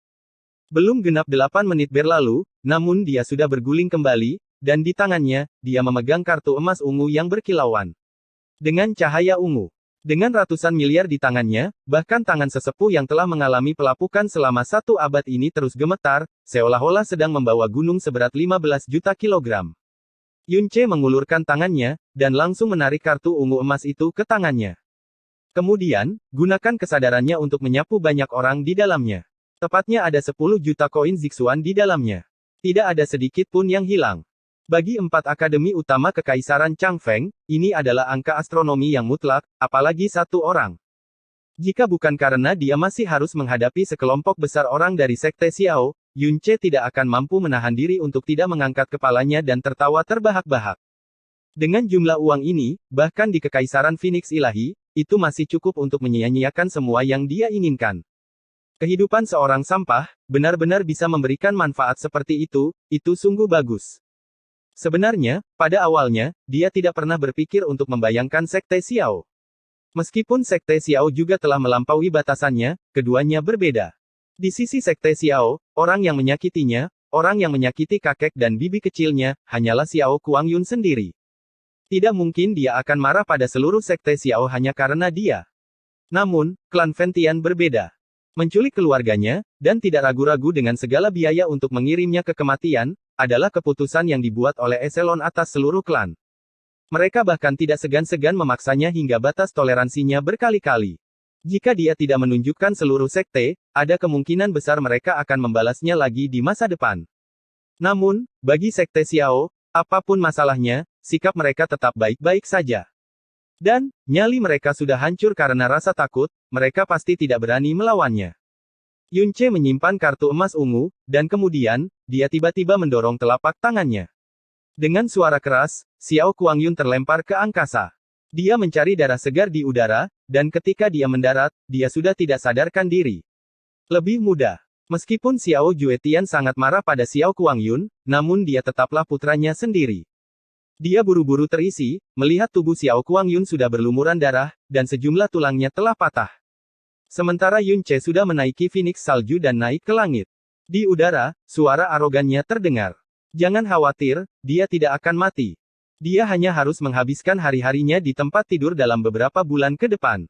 Belum genap 8 menit berlalu, namun dia sudah berguling kembali, dan di tangannya, dia memegang kartu emas ungu yang berkilauan. Dengan cahaya ungu. Dengan ratusan miliar di tangannya, bahkan tangan sesepuh yang telah mengalami pelapukan selama 1 abad ini terus gemetar, seolah-olah sedang membawa gunung seberat 15 juta kilogram. Yunce mengulurkan tangannya, dan langsung menarik kartu ungu emas itu ke tangannya. Kemudian, gunakan kesadarannya untuk menyapu banyak orang di dalamnya. Tepatnya ada 10 juta koin Zixuan di dalamnya. Tidak ada sedikit pun yang hilang. Bagi 4 akademi utama Kekaisaran Changfeng, ini adalah angka astronomi yang mutlak, apalagi 1 orang. Jika bukan karena dia masih harus menghadapi sekelompok besar orang dari sekte Xiao, Yunce tidak akan mampu menahan diri untuk tidak mengangkat kepalanya dan tertawa terbahak-bahak. Dengan jumlah uang ini, bahkan di Kekaisaran Phoenix Ilahi, itu masih cukup untuk menyia-nyiakan semua yang dia inginkan. Kehidupan seorang sampah, benar-benar bisa memberikan manfaat seperti itu sungguh bagus. Sebenarnya, pada awalnya, dia tidak pernah berpikir untuk membayangkan sekte Xiao. Meskipun sekte Xiao juga telah melampaui batasannya, keduanya berbeda. Di sisi sekte Xiao, orang yang menyakitinya, orang yang menyakiti kakek dan bibi kecilnya, hanyalah Xiao Kuangyun sendiri. Tidak mungkin dia akan marah pada seluruh sekte Xiao hanya karena dia. Namun, klan Ventian berbeda. Menculik keluarganya, dan tidak ragu-ragu dengan segala biaya untuk mengirimnya ke kematian, adalah keputusan yang dibuat oleh eselon atas seluruh klan. Mereka bahkan tidak segan-segan memaksanya hingga batas toleransinya berkali-kali. Jika dia tidak menunjukkan seluruh sekte, ada kemungkinan besar mereka akan membalasnya lagi di masa depan. Namun, bagi sekte Xiao, apapun masalahnya, sikap mereka tetap baik-baik saja. Dan, nyali mereka sudah hancur karena rasa takut, mereka pasti tidak berani melawannya. Yunce menyimpan kartu emas ungu, dan kemudian, dia tiba-tiba mendorong telapak tangannya. Dengan suara keras, Xiao Kuangyun terlempar ke angkasa. Dia mencari darah segar di udara, dan ketika dia mendarat, dia sudah tidak sadarkan diri. Lebih mudah. Meskipun Xiao Juetian sangat marah pada Xiao Kuangyun, namun dia tetaplah putranya sendiri. Dia buru-buru terisi, melihat tubuh Xiao Kuangyun sudah berlumuran darah, dan sejumlah tulangnya telah patah. Sementara Yunce sudah menaiki Phoenix Salju dan naik ke langit. Di udara, suara arogannya terdengar. Jangan khawatir, dia tidak akan mati. Dia hanya harus menghabiskan hari-harinya di tempat tidur dalam beberapa bulan ke depan.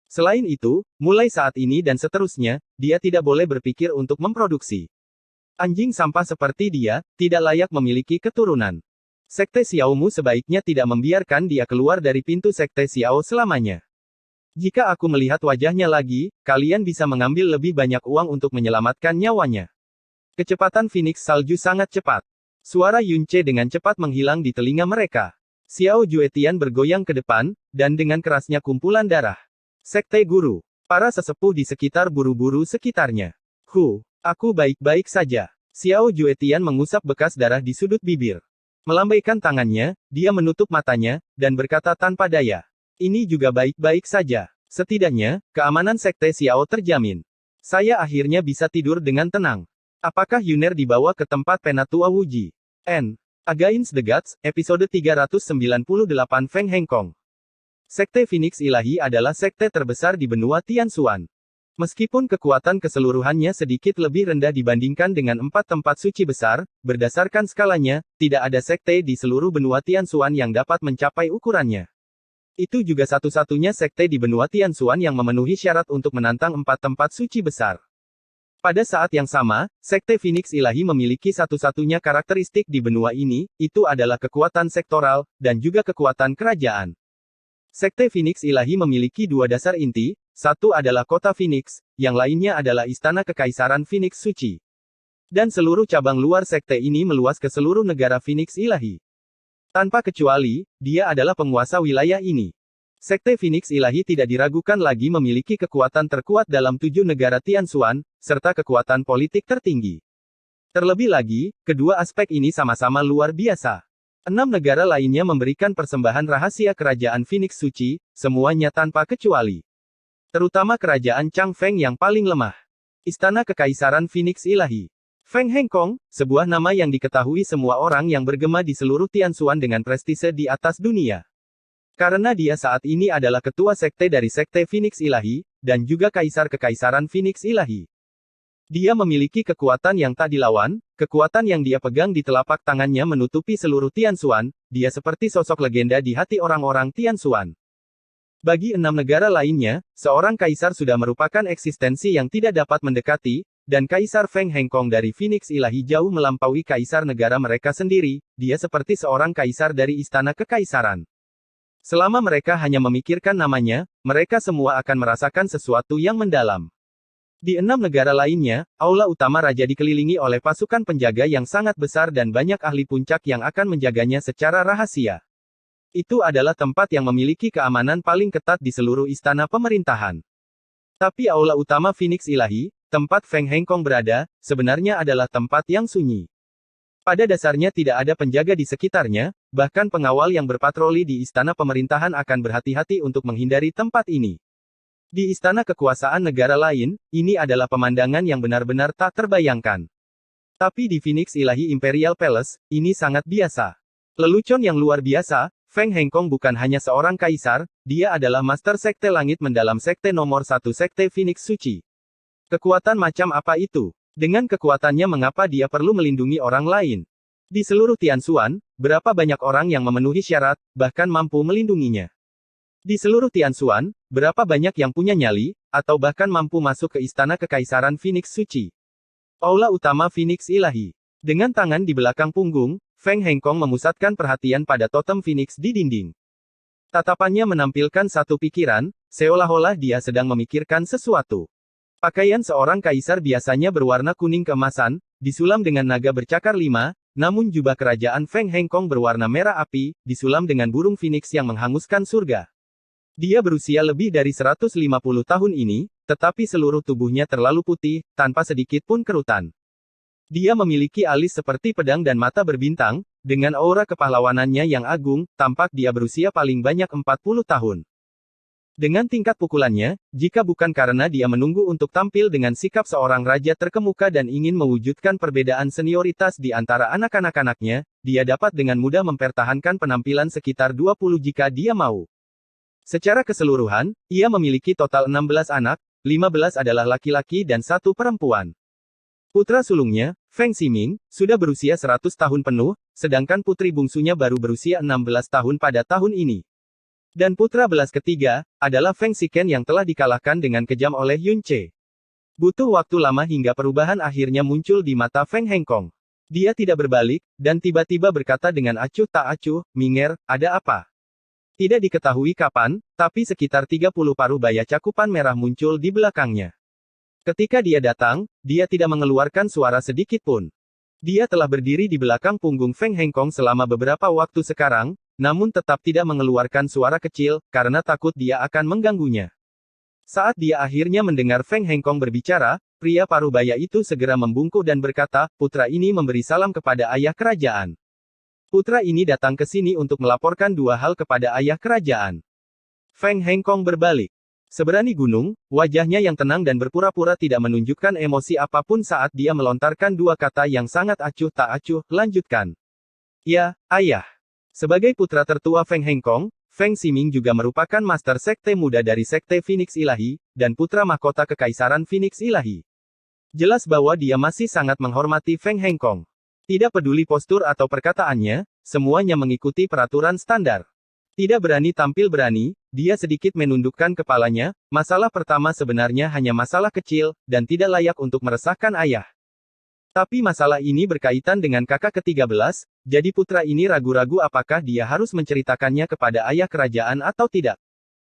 Selain itu, mulai saat ini dan seterusnya, dia tidak boleh berpikir untuk memproduksi. Anjing sampah seperti dia, tidak layak memiliki keturunan. Sekte Xiaomu sebaiknya tidak membiarkan dia keluar dari pintu Sekte Xiao selamanya. Jika aku melihat wajahnya lagi, kalian bisa mengambil lebih banyak uang untuk menyelamatkan nyawanya. Kecepatan Phoenix Salju sangat cepat. Suara Yunce dengan cepat menghilang di telinga mereka. Xiao Juetian bergoyang ke depan, dan dengan kerasnya kumpulan darah. Sekte Guru. Para sesepuh di sekitar buru-buru sekitarnya. Aku baik-baik saja. Xiao Juetian mengusap bekas darah di sudut bibir. Melambaikan tangannya, dia menutup matanya, dan berkata tanpa daya. Ini juga baik-baik saja. Setidaknya, keamanan Sekte Xiao terjamin. Saya akhirnya bisa tidur dengan tenang. Apakah Yuner dibawa ke tempat Penatua Wuji? Against the Gods, episode 398 Feng Hengkong. Sekte Phoenix Ilahi adalah sekte terbesar di benua Tianxuan. Meskipun kekuatan keseluruhannya sedikit lebih rendah dibandingkan dengan 4 tempat suci besar, berdasarkan skalanya, tidak ada sekte di seluruh benua Tianxuan yang dapat mencapai ukurannya. Itu juga satu-satunya sekte di benua Tianxuan yang memenuhi syarat untuk menantang 4 tempat suci besar. Pada saat yang sama, Sekte Phoenix Ilahi memiliki satu-satunya karakteristik di benua ini, itu adalah kekuatan sektoral, dan juga kekuatan kerajaan. Sekte Phoenix Ilahi memiliki 2 dasar inti, satu adalah kota Phoenix, yang lainnya adalah istana kekaisaran Phoenix Suci. Dan seluruh cabang luar sekte ini meluas ke seluruh negara Phoenix Ilahi. Tanpa kecuali, dia adalah penguasa wilayah ini. Sekte Phoenix Ilahi tidak diragukan lagi memiliki kekuatan terkuat dalam 7 negara Tianxuan, serta kekuatan politik tertinggi. Terlebih lagi, kedua aspek ini sama-sama luar biasa. 6 negara lainnya memberikan persembahan rahasia kerajaan Phoenix Suci, semuanya tanpa kecuali. Terutama kerajaan Chang Feng yang paling lemah. Istana Kekaisaran Phoenix Ilahi. Feng Hengkong, sebuah nama yang diketahui semua orang yang bergema di seluruh Tianxuan dengan prestise di atas dunia. Karena dia saat ini adalah ketua sekte dari Sekte Phoenix Ilahi, dan juga Kaisar Kekaisaran Phoenix Ilahi. Dia memiliki kekuatan yang tak dilawan, kekuatan yang dia pegang di telapak tangannya menutupi seluruh Tianxuan, dia seperti sosok legenda di hati orang-orang Tianxuan. Bagi 6 negara lainnya, seorang kaisar sudah merupakan eksistensi yang tidak dapat mendekati, dan Kaisar Feng Hengkong dari Phoenix Ilahi jauh melampaui kaisar negara mereka sendiri, dia seperti seorang kaisar dari istana kekaisaran. Selama mereka hanya memikirkan namanya, mereka semua akan merasakan sesuatu yang mendalam. Di 6 negara lainnya, aula utama raja dikelilingi oleh pasukan penjaga yang sangat besar dan banyak ahli puncak yang akan menjaganya secara rahasia. Itu adalah tempat yang memiliki keamanan paling ketat di seluruh istana pemerintahan. Tapi aula utama Phoenix Ilahi, tempat Feng Hengkong berada, sebenarnya adalah tempat yang sunyi. Pada dasarnya tidak ada penjaga di sekitarnya, bahkan pengawal yang berpatroli di istana pemerintahan akan berhati-hati untuk menghindari tempat ini. Di istana kekuasaan negara lain, ini adalah pemandangan yang benar-benar tak terbayangkan. Tapi di Phoenix Ilahi Imperial Palace, ini sangat biasa. Lelucon yang luar biasa, Feng Hengkong bukan hanya seorang kaisar, dia adalah Master Sekte Langit Mendalam Sekte nomor 1 Sekte Phoenix Suci. Kekuatan macam apa itu? Dengan kekuatannya mengapa dia perlu melindungi orang lain? Di seluruh Tianxuan, berapa banyak orang yang memenuhi syarat, bahkan mampu melindunginya? Di seluruh Tianxuan, berapa banyak yang punya nyali, atau bahkan mampu masuk ke istana kekaisaran Phoenix Suci? Aula utama Phoenix Ilahi. Dengan tangan di belakang punggung, Feng Hengkong memusatkan perhatian pada totem Phoenix di dinding. Tatapannya menampilkan satu pikiran, seolah-olah dia sedang memikirkan sesuatu. Pakaian seorang kaisar biasanya berwarna kuning keemasan, disulam dengan naga bercakar 5, namun jubah kerajaan Feng Hengkong berwarna merah api, disulam dengan burung Phoenix yang menghanguskan surga. Dia berusia lebih dari 150 tahun ini, tetapi seluruh tubuhnya terlalu putih, tanpa sedikit pun kerutan. Dia memiliki alis seperti pedang dan mata berbintang, dengan aura kepahlawanannya yang agung, tampak dia berusia paling banyak 40 tahun. Dengan tingkat pukulannya, jika bukan karena dia menunggu untuk tampil dengan sikap seorang raja terkemuka dan ingin mewujudkan perbedaan senioritas di antara anak-anak-anaknya, dia dapat dengan mudah mempertahankan penampilan sekitar 20 jika dia mau. Secara keseluruhan, ia memiliki total 16 anak, 15 adalah laki-laki dan 1 perempuan. Putra sulungnya, Feng Ximing, sudah berusia 100 tahun penuh, sedangkan putri bungsunya baru berusia 16 tahun pada tahun ini. Dan putra belas ketiga, adalah Feng Xiken yang telah dikalahkan dengan kejam oleh Yun Ce. Butuh waktu lama hingga perubahan akhirnya muncul di mata Feng Hengkong. Dia tidak berbalik, dan tiba-tiba berkata dengan acuh tak acuh, "Minger, ada apa?" Tidak diketahui kapan, tapi sekitar 30 paruh baya cakupan merah muncul di belakangnya. Ketika dia datang, dia tidak mengeluarkan suara sedikit pun. Dia telah berdiri di belakang punggung Feng Hengkong selama beberapa waktu sekarang, namun tetap tidak mengeluarkan suara kecil, karena takut dia akan mengganggunya. Saat dia akhirnya mendengar Feng Hengkong berbicara, pria paruh baya itu segera membungkuk dan berkata, "Putra ini memberi salam kepada ayah kerajaan. Putra ini datang ke sini untuk melaporkan 2 hal kepada ayah kerajaan." Feng Hengkong berbalik. Seberani gunung, wajahnya yang tenang dan berpura-pura tidak menunjukkan emosi apapun saat dia melontarkan 2 kata yang sangat acuh tak acuh, "Lanjutkan." "Ya, ayah." Sebagai putra tertua Feng Hengkong, Feng Ximing juga merupakan master sekte muda dari sekte Phoenix Ilahi, dan putra mahkota kekaisaran Phoenix Ilahi. Jelas bahwa dia masih sangat menghormati Feng Hengkong. Tidak peduli postur atau perkataannya, semuanya mengikuti peraturan standar. Tidak berani tampil berani, dia sedikit menundukkan kepalanya, masalah pertama sebenarnya hanya masalah kecil, dan tidak layak untuk meresahkan ayah. Tapi masalah ini berkaitan dengan kakak ke-13, jadi putra ini ragu-ragu apakah dia harus menceritakannya kepada ayah kerajaan atau tidak.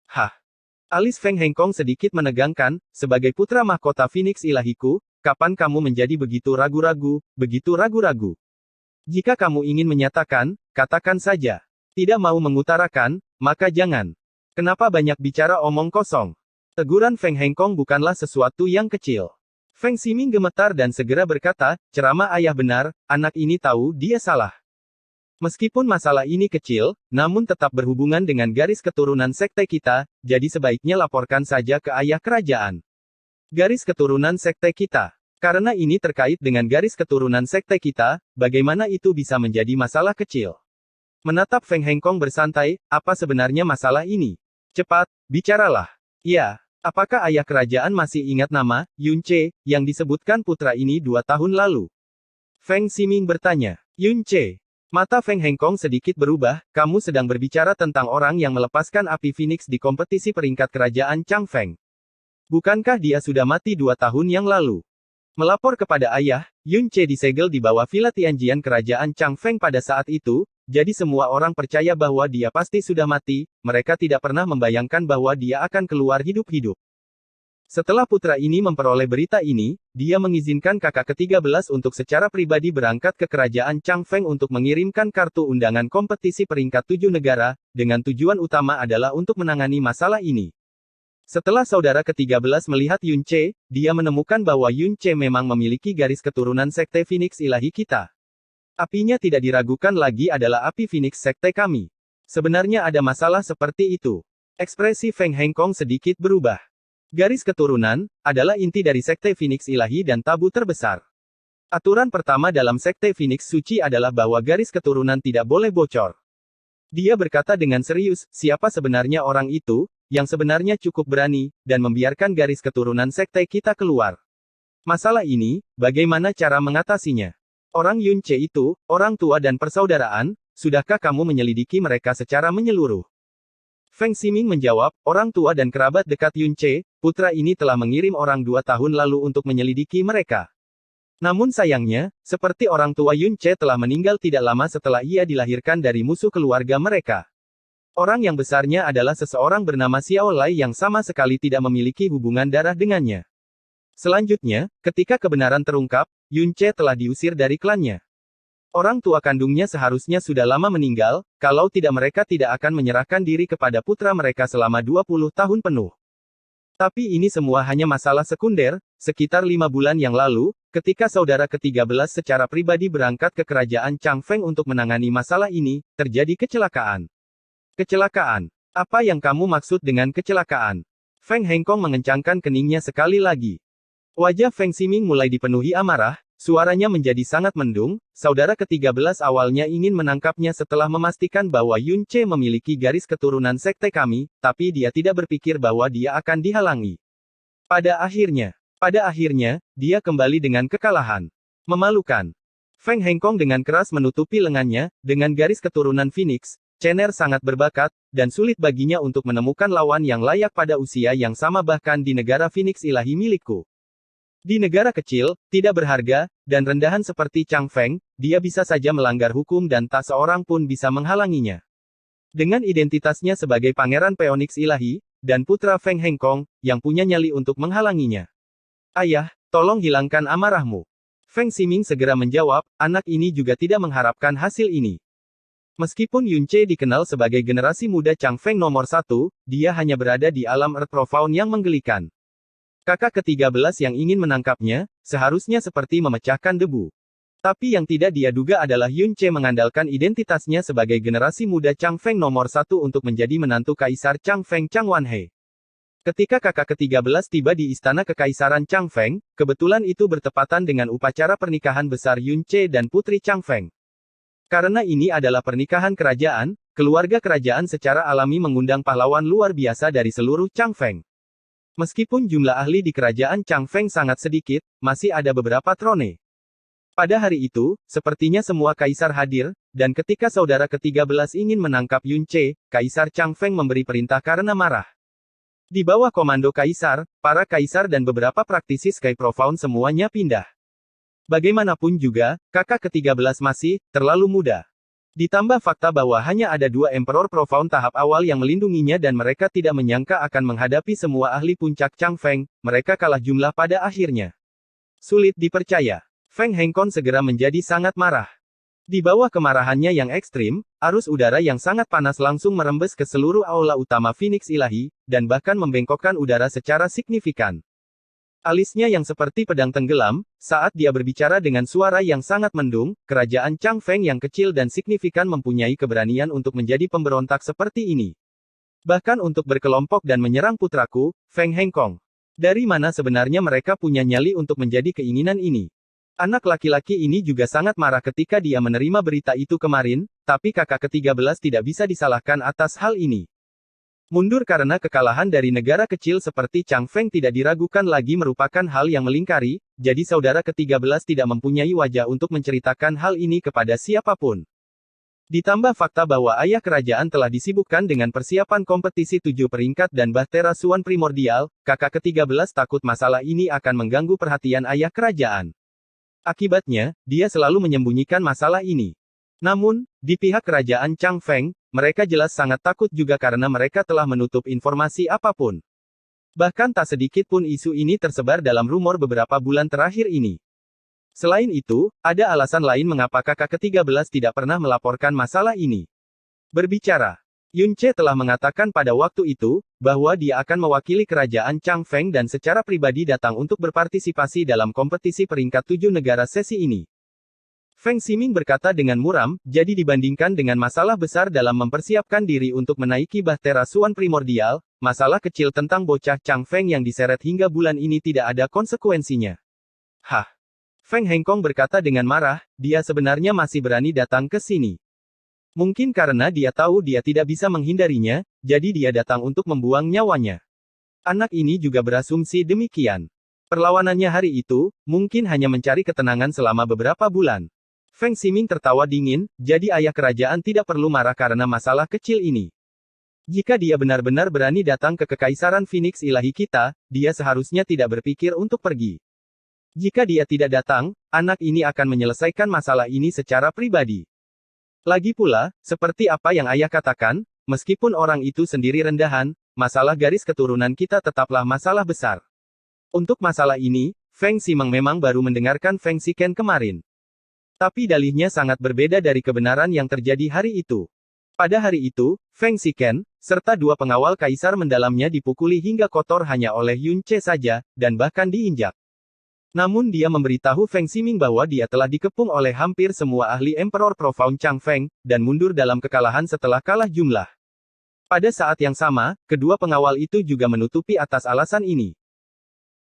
Hah? Alis Feng Hengkong sedikit menegangkan, sebagai putra mahkota Phoenix Ilahiku, kapan kamu menjadi begitu ragu-ragu, begitu ragu-ragu? Jika kamu ingin menyatakan, katakan saja. Tidak mau mengutarakan, maka jangan. Kenapa banyak bicara omong kosong? Teguran Feng Hengkong bukanlah sesuatu yang kecil. Feng Ximing gemetar dan segera berkata, "Ceramah ayah benar, anak ini tahu dia salah. Meskipun masalah ini kecil, namun tetap berhubungan dengan garis keturunan sekte kita, jadi sebaiknya laporkan saja ke ayah kerajaan." Garis keturunan sekte kita. Karena ini terkait dengan garis keturunan sekte kita, bagaimana itu bisa menjadi masalah kecil? Menatap Feng Hengkong bersantai, "Apa sebenarnya masalah ini? Cepat, bicaralah." "Ya. Apakah ayah kerajaan masih ingat nama, Yun Ce, yang disebutkan putra ini 2 tahun lalu?" Feng Ximing bertanya. "Yun Ce." Mata Feng Hengkong sedikit berubah, "Kamu sedang berbicara tentang orang yang melepaskan api Phoenix di kompetisi peringkat kerajaan Changfeng. Bukankah dia sudah mati 2 tahun yang lalu?" Melapor kepada ayah, Yun Ce disegel di bawah Villa Tianjian kerajaan Changfeng pada saat itu, jadi semua orang percaya bahwa dia pasti sudah mati, mereka tidak pernah membayangkan bahwa dia akan keluar hidup-hidup. Setelah putra ini memperoleh berita ini, dia mengizinkan kakak ke-13 untuk secara pribadi berangkat ke kerajaan Changfeng untuk mengirimkan kartu undangan kompetisi peringkat 7 negara, dengan tujuan utama adalah untuk menangani masalah ini. Setelah saudara ke-13 melihat Yun Ce, dia menemukan bahwa Yun Ce memang memiliki garis keturunan sekte Phoenix Ilahi kita. Apinya tidak diragukan lagi adalah api Phoenix sekte kami. Sebenarnya ada masalah seperti itu. Ekspresi Feng Hengkong sedikit berubah. Garis keturunan adalah inti dari sekte Phoenix Ilahi dan tabu terbesar. Aturan pertama dalam sekte Phoenix Suci adalah bahwa garis keturunan tidak boleh bocor. Dia berkata dengan serius, "Siapa sebenarnya orang itu, yang sebenarnya cukup berani, dan membiarkan garis keturunan sekte kita keluar? Masalah ini, bagaimana cara mengatasinya? Orang Yun Ce itu, orang tua dan persaudaraan, sudahkah kamu menyelidiki mereka secara menyeluruh?" Feng Ximing menjawab, "Orang tua dan kerabat dekat Yun Ce, putra ini telah mengirim orang 2 tahun lalu untuk menyelidiki mereka. Namun sayangnya, seperti orang tua Yun Ce telah meninggal tidak lama setelah ia dilahirkan dari musuh keluarga mereka. Orang yang besarnya adalah seseorang bernama Xiao Lai yang sama sekali tidak memiliki hubungan darah dengannya. Selanjutnya, ketika kebenaran terungkap, Yun Ce telah diusir dari klannya. Orang tua kandungnya seharusnya sudah lama meninggal, kalau tidak mereka tidak akan menyerahkan diri kepada putra mereka selama 20 tahun penuh. Tapi ini semua hanya masalah sekunder. Sekitar 5 bulan yang lalu, ketika saudara ke-13 secara pribadi berangkat ke kerajaan Changfeng untuk menangani masalah ini, terjadi kecelakaan. Kecelakaan? Apa yang kamu maksud dengan kecelakaan? Feng Hengkong mengencangkan keningnya sekali lagi. Wajah Feng Ximing mulai dipenuhi amarah. Suaranya menjadi sangat mendung. Saudara ke-13 awalnya ingin menangkapnya setelah memastikan bahwa Yun Ce memiliki garis keturunan sekte kami, tapi dia tidak berpikir bahwa dia akan dihalangi. Pada akhirnya, dia kembali dengan kekalahan. Memalukan. Feng Hengkong dengan keras menutupi lengannya, dengan garis keturunan Phoenix, Chener sangat berbakat, dan sulit baginya untuk menemukan lawan yang layak pada usia yang sama bahkan di negara Phoenix ilahi milikku. Di negara kecil, tidak berharga, dan rendahan seperti Changfeng, dia bisa saja melanggar hukum dan tak seorang pun bisa menghalanginya. Dengan identitasnya sebagai Pangeran Phoenix Ilahi, dan putra Feng Hengkong, yang punya nyali untuk menghalanginya. Ayah, tolong hilangkan amarahmu. Feng Ximing segera menjawab, anak ini juga tidak mengharapkan hasil ini. Meskipun Yun Ce dikenal sebagai generasi muda Changfeng nomor 1, dia hanya berada di alam Earth Profound yang menggelikan. Kakak ke-13 yang ingin menangkapnya, seharusnya seperti memecahkan debu. Tapi yang tidak dia duga adalah Yun Ce mengandalkan identitasnya sebagai generasi muda Changfeng nomor 1 untuk menjadi menantu Kaisar Changfeng Chang Wanhe. Ketika kakak ke-13 tiba di istana Kekaisaran Changfeng, kebetulan itu bertepatan dengan upacara pernikahan besar Yun Ce dan Putri Changfeng. Karena ini adalah pernikahan kerajaan, keluarga kerajaan secara alami mengundang pahlawan luar biasa dari seluruh Changfeng. Meskipun jumlah ahli di kerajaan Changfeng sangat sedikit, masih ada beberapa trone. Pada hari itu, sepertinya semua kaisar hadir, dan ketika saudara ke-13 ingin menangkap Yun Ce, Kaisar Changfeng memberi perintah karena marah. Di bawah komando kaisar, para kaisar dan beberapa praktisi Sky Profound semuanya pindah. Bagaimanapun juga, kakak ke-13 masih terlalu muda. Ditambah fakta bahwa hanya ada 2 Emperor Profound tahap awal yang melindunginya dan mereka tidak menyangka akan menghadapi semua ahli puncak Changfeng, mereka kalah jumlah pada akhirnya. Sulit dipercaya. Feng Hengkong segera menjadi sangat marah. Di bawah kemarahannya yang ekstrim, arus udara yang sangat panas langsung merembes ke seluruh aula utama Phoenix Ilahi, dan bahkan membengkokkan udara secara signifikan. Alisnya yang seperti pedang tenggelam, saat dia berbicara dengan suara yang sangat mendung, kerajaan Changfeng yang kecil dan signifikan mempunyai keberanian untuk menjadi pemberontak seperti ini. Bahkan untuk berkelompok dan menyerang putraku, Feng Hengkong. Dari mana sebenarnya mereka punya nyali untuk menjadi keinginan ini? Anak laki-laki ini juga sangat marah ketika dia menerima berita itu kemarin, tapi kakak ke-13 tidak bisa disalahkan atas hal ini. Mundur karena kekalahan dari negara kecil seperti Changfeng tidak diragukan lagi merupakan hal yang melingkari, jadi saudara ke-13 tidak mempunyai wajah untuk menceritakan hal ini kepada siapapun. Ditambah fakta bahwa ayah kerajaan telah disibukkan dengan persiapan kompetisi 7 peringkat dan Bahtera Suan Primordial, kakak ke-13 takut masalah ini akan mengganggu perhatian ayah kerajaan. Akibatnya, dia selalu menyembunyikan masalah ini. Namun, di pihak kerajaan Changfeng, mereka jelas sangat takut juga karena mereka telah menutup informasi apapun. Bahkan tak sedikit pun isu ini tersebar dalam rumor beberapa bulan terakhir ini. Selain itu, ada alasan lain mengapa kakak ke-13 tidak pernah melaporkan masalah ini. Berbicara, Yun Ce telah mengatakan pada waktu itu, bahwa dia akan mewakili kerajaan Changfeng dan secara pribadi datang untuk berpartisipasi dalam kompetisi peringkat 7 negara sesi ini. Feng Ximing berkata dengan muram, jadi dibandingkan dengan masalah besar dalam mempersiapkan diri untuk menaiki Bahtera Suan Primordial, masalah kecil tentang bocah Changfeng yang diseret hingga bulan ini tidak ada konsekuensinya. Hah? Feng Hengkong berkata dengan marah, dia sebenarnya masih berani datang ke sini. Mungkin karena dia tahu dia tidak bisa menghindarinya, jadi dia datang untuk membuang nyawanya. Anak ini juga berasumsi demikian. Perlawanannya hari itu, mungkin hanya mencari ketenangan selama beberapa bulan. Feng Ximing tertawa dingin, jadi ayah kerajaan tidak perlu marah karena masalah kecil ini. Jika dia benar-benar berani datang ke Kekaisaran Phoenix Ilahi kita, dia seharusnya tidak berpikir untuk pergi. Jika dia tidak datang, anak ini akan menyelesaikan masalah ini secara pribadi. Lagi pula, seperti apa yang ayah katakan, meskipun orang itu sendiri rendahan, masalah garis keturunan kita tetaplah masalah besar. Untuk masalah ini, Feng Ximeng memang baru mendengarkan Feng Xiken kemarin. Tapi dalihnya sangat berbeda dari kebenaran yang terjadi hari itu. Pada hari itu, Feng Shiken, serta dua pengawal kaisar mendalamnya dipukuli hingga kotor hanya oleh Yun Ce saja, dan bahkan diinjak. Namun dia memberitahu Feng Ximing bahwa dia telah dikepung oleh hampir semua ahli Emperor Profound Chang Feng, dan mundur dalam kekalahan setelah kalah jumlah. Pada saat yang sama, kedua pengawal itu juga menutupi atas alasan ini.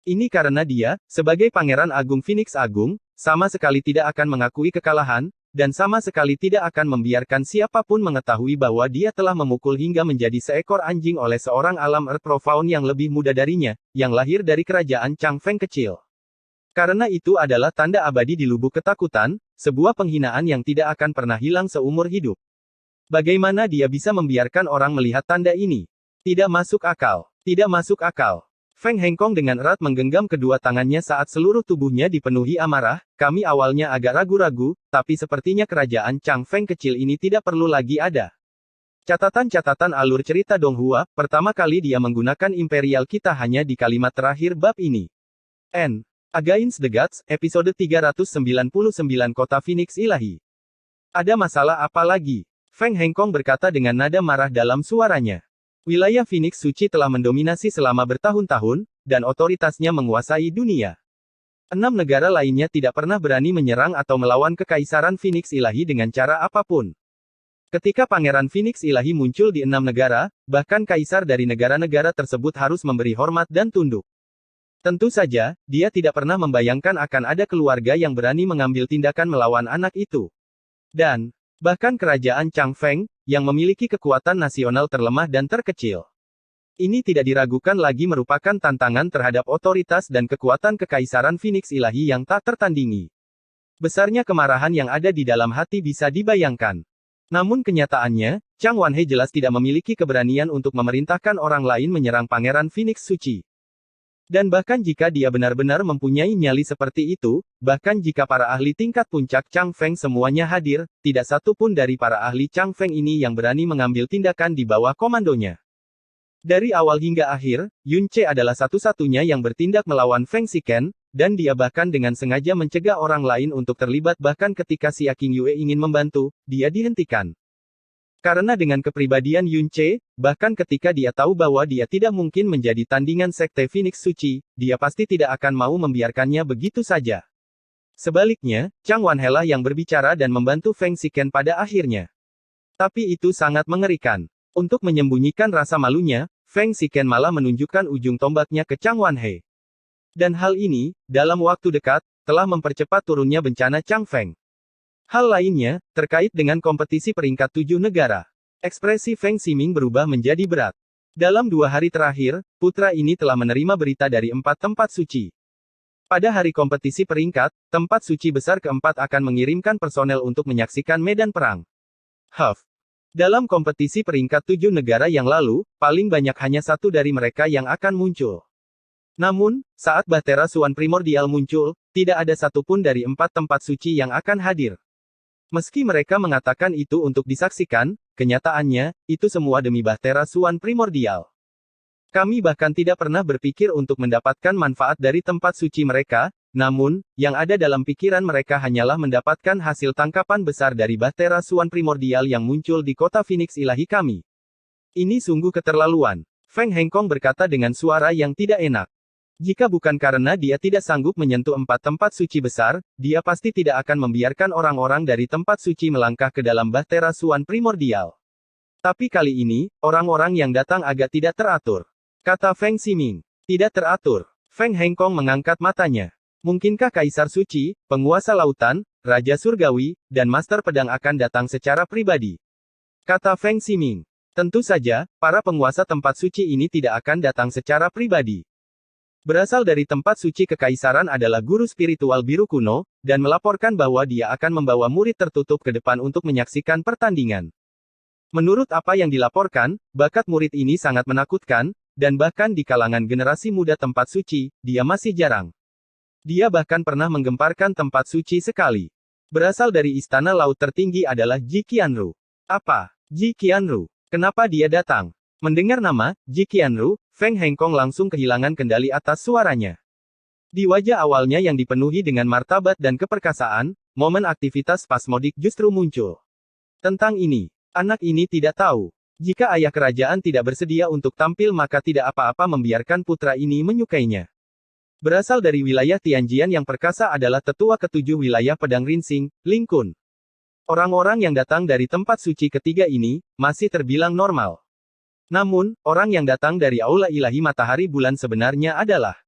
Ini karena dia, sebagai Pangeran Agung Phoenix Agung, sama sekali tidak akan mengakui kekalahan, dan sama sekali tidak akan membiarkan siapapun mengetahui bahwa dia telah memukul hingga menjadi seekor anjing oleh seorang alam Earth Profound yang lebih muda darinya, yang lahir dari kerajaan Chang Feng kecil. Karena itu adalah tanda abadi di lubuk ketakutan, sebuah penghinaan yang tidak akan pernah hilang seumur hidup. Bagaimana dia bisa membiarkan orang melihat tanda ini? Tidak masuk akal. Tidak masuk akal. Feng Hengkong dengan erat menggenggam kedua tangannya saat seluruh tubuhnya dipenuhi amarah. Kami awalnya agak ragu-ragu, tapi sepertinya kerajaan Chang Feng kecil ini tidak perlu lagi ada. Catatan-catatan alur cerita Donghua, pertama kali dia menggunakan Imperial kita hanya di kalimat terakhir bab ini. N. Against the Gods, episode 399 Kota Phoenix Ilahi. Ada masalah apa lagi? Feng Hengkong berkata dengan nada marah dalam suaranya. Wilayah Phoenix Suci telah mendominasi selama bertahun-tahun, dan otoritasnya menguasai dunia. 6 negara lainnya tidak pernah berani menyerang atau melawan kekaisaran Phoenix Ilahi dengan cara apapun. Ketika Pangeran Phoenix Ilahi muncul di 6 negara, bahkan kaisar dari negara-negara tersebut harus memberi hormat dan tunduk. Tentu saja, dia tidak pernah membayangkan akan ada keluarga yang berani mengambil tindakan melawan anak itu. Dan, bahkan kerajaan Chang Feng, yang memiliki kekuatan nasional terlemah dan terkecil. Ini tidak diragukan lagi merupakan tantangan terhadap otoritas dan kekuatan kekaisaran Phoenix Ilahi yang tak tertandingi. Besarnya kemarahan yang ada di dalam hati bisa dibayangkan. Namun kenyataannya, Chang Wanhe jelas tidak memiliki keberanian untuk memerintahkan orang lain menyerang Pangeran Phoenix Suci. Dan bahkan jika dia benar-benar mempunyai nyali seperti itu, bahkan jika para ahli tingkat puncak Chang Feng semuanya hadir, tidak satu pun dari para ahli Chang Feng ini yang berani mengambil tindakan di bawah komandonya. Dari awal hingga akhir, Yun Ce adalah satu-satunya yang bertindak melawan Feng Shiken, dan dia bahkan dengan sengaja mencegah orang lain untuk terlibat bahkan ketika Xia Qingyue ingin membantu, dia dihentikan. Karena dengan kepribadian Yun Ce, bahkan ketika dia tahu bahwa dia tidak mungkin menjadi tandingan Sekte Phoenix Suci, dia pasti tidak akan mau membiarkannya begitu saja. Sebaliknya, Chang Wanhe yang berbicara dan membantu Feng Shiken pada akhirnya. Tapi itu sangat mengerikan. Untuk menyembunyikan rasa malunya, Feng Shiken malah menunjukkan ujung tombaknya ke Chang Wanhe. Dan hal ini, dalam waktu dekat, telah mempercepat turunnya bencana Chang Feng. Hal lainnya, terkait dengan kompetisi peringkat 7 negara. Ekspresi Feng Ximing berubah menjadi berat. Dalam 2 hari terakhir, putra ini telah menerima berita dari 4 tempat suci. Pada hari kompetisi peringkat, tempat suci besar keempat akan mengirimkan personel untuk menyaksikan medan perang. Dalam kompetisi peringkat 7 negara yang lalu, paling banyak hanya satu dari mereka yang akan muncul. Namun, saat Bahtera Suan Primordial muncul, tidak ada satupun dari 4 tempat suci yang akan hadir. Meski mereka mengatakan itu untuk disaksikan, kenyataannya, itu semua demi Bahtera Suan Primordial. Kami bahkan tidak pernah berpikir untuk mendapatkan manfaat dari tempat suci mereka, namun, yang ada dalam pikiran mereka hanyalah mendapatkan hasil tangkapan besar dari Bahtera Suan Primordial yang muncul di kota Phoenix Ilahi kami. Ini sungguh keterlaluan. Feng Hengkong berkata dengan suara yang tidak enak. Jika bukan karena dia tidak sanggup menyentuh 4 tempat suci besar, dia pasti tidak akan membiarkan orang-orang dari tempat suci melangkah ke dalam Bahtera Suan Primordial. Tapi kali ini, orang-orang yang datang agak tidak teratur. Kata Feng Ximing. Tidak teratur. Feng Hengkong mengangkat matanya. Mungkinkah Kaisar Suci, Penguasa Lautan, Raja Surgawi, dan Master Pedang akan datang secara pribadi? Kata Feng Ximing. Tentu saja, para penguasa tempat suci ini tidak akan datang secara pribadi. Berasal dari tempat suci kekaisaran adalah guru spiritual biru kuno, dan melaporkan bahwa dia akan membawa murid tertutup ke depan untuk menyaksikan pertandingan. Menurut apa yang dilaporkan, bakat murid ini sangat menakutkan, dan bahkan di kalangan generasi muda tempat suci, dia masih jarang. Dia bahkan pernah menggemparkan tempat suci sekali. Berasal dari istana laut tertinggi adalah Ji Qianru. Apa? Ji Qianru? Kenapa dia datang? Mendengar nama, Ji Qianru, Feng Hengkong langsung kehilangan kendali atas suaranya. Di wajah awalnya yang dipenuhi dengan martabat dan keperkasaan, momen aktivitas spasmodik justru muncul. Tentang ini, anak ini tidak tahu. Jika ayah kerajaan tidak bersedia untuk tampil maka tidak apa-apa membiarkan putra ini menyukainya. Berasal dari wilayah Tianjian yang perkasa adalah tetua ketujuh wilayah pedang rinsing, Ling Kun. Orang-orang yang datang dari tempat suci ketiga ini, masih terbilang normal. Namun, orang yang datang dari Aula Ilahi Matahari Bulan sebenarnya adalah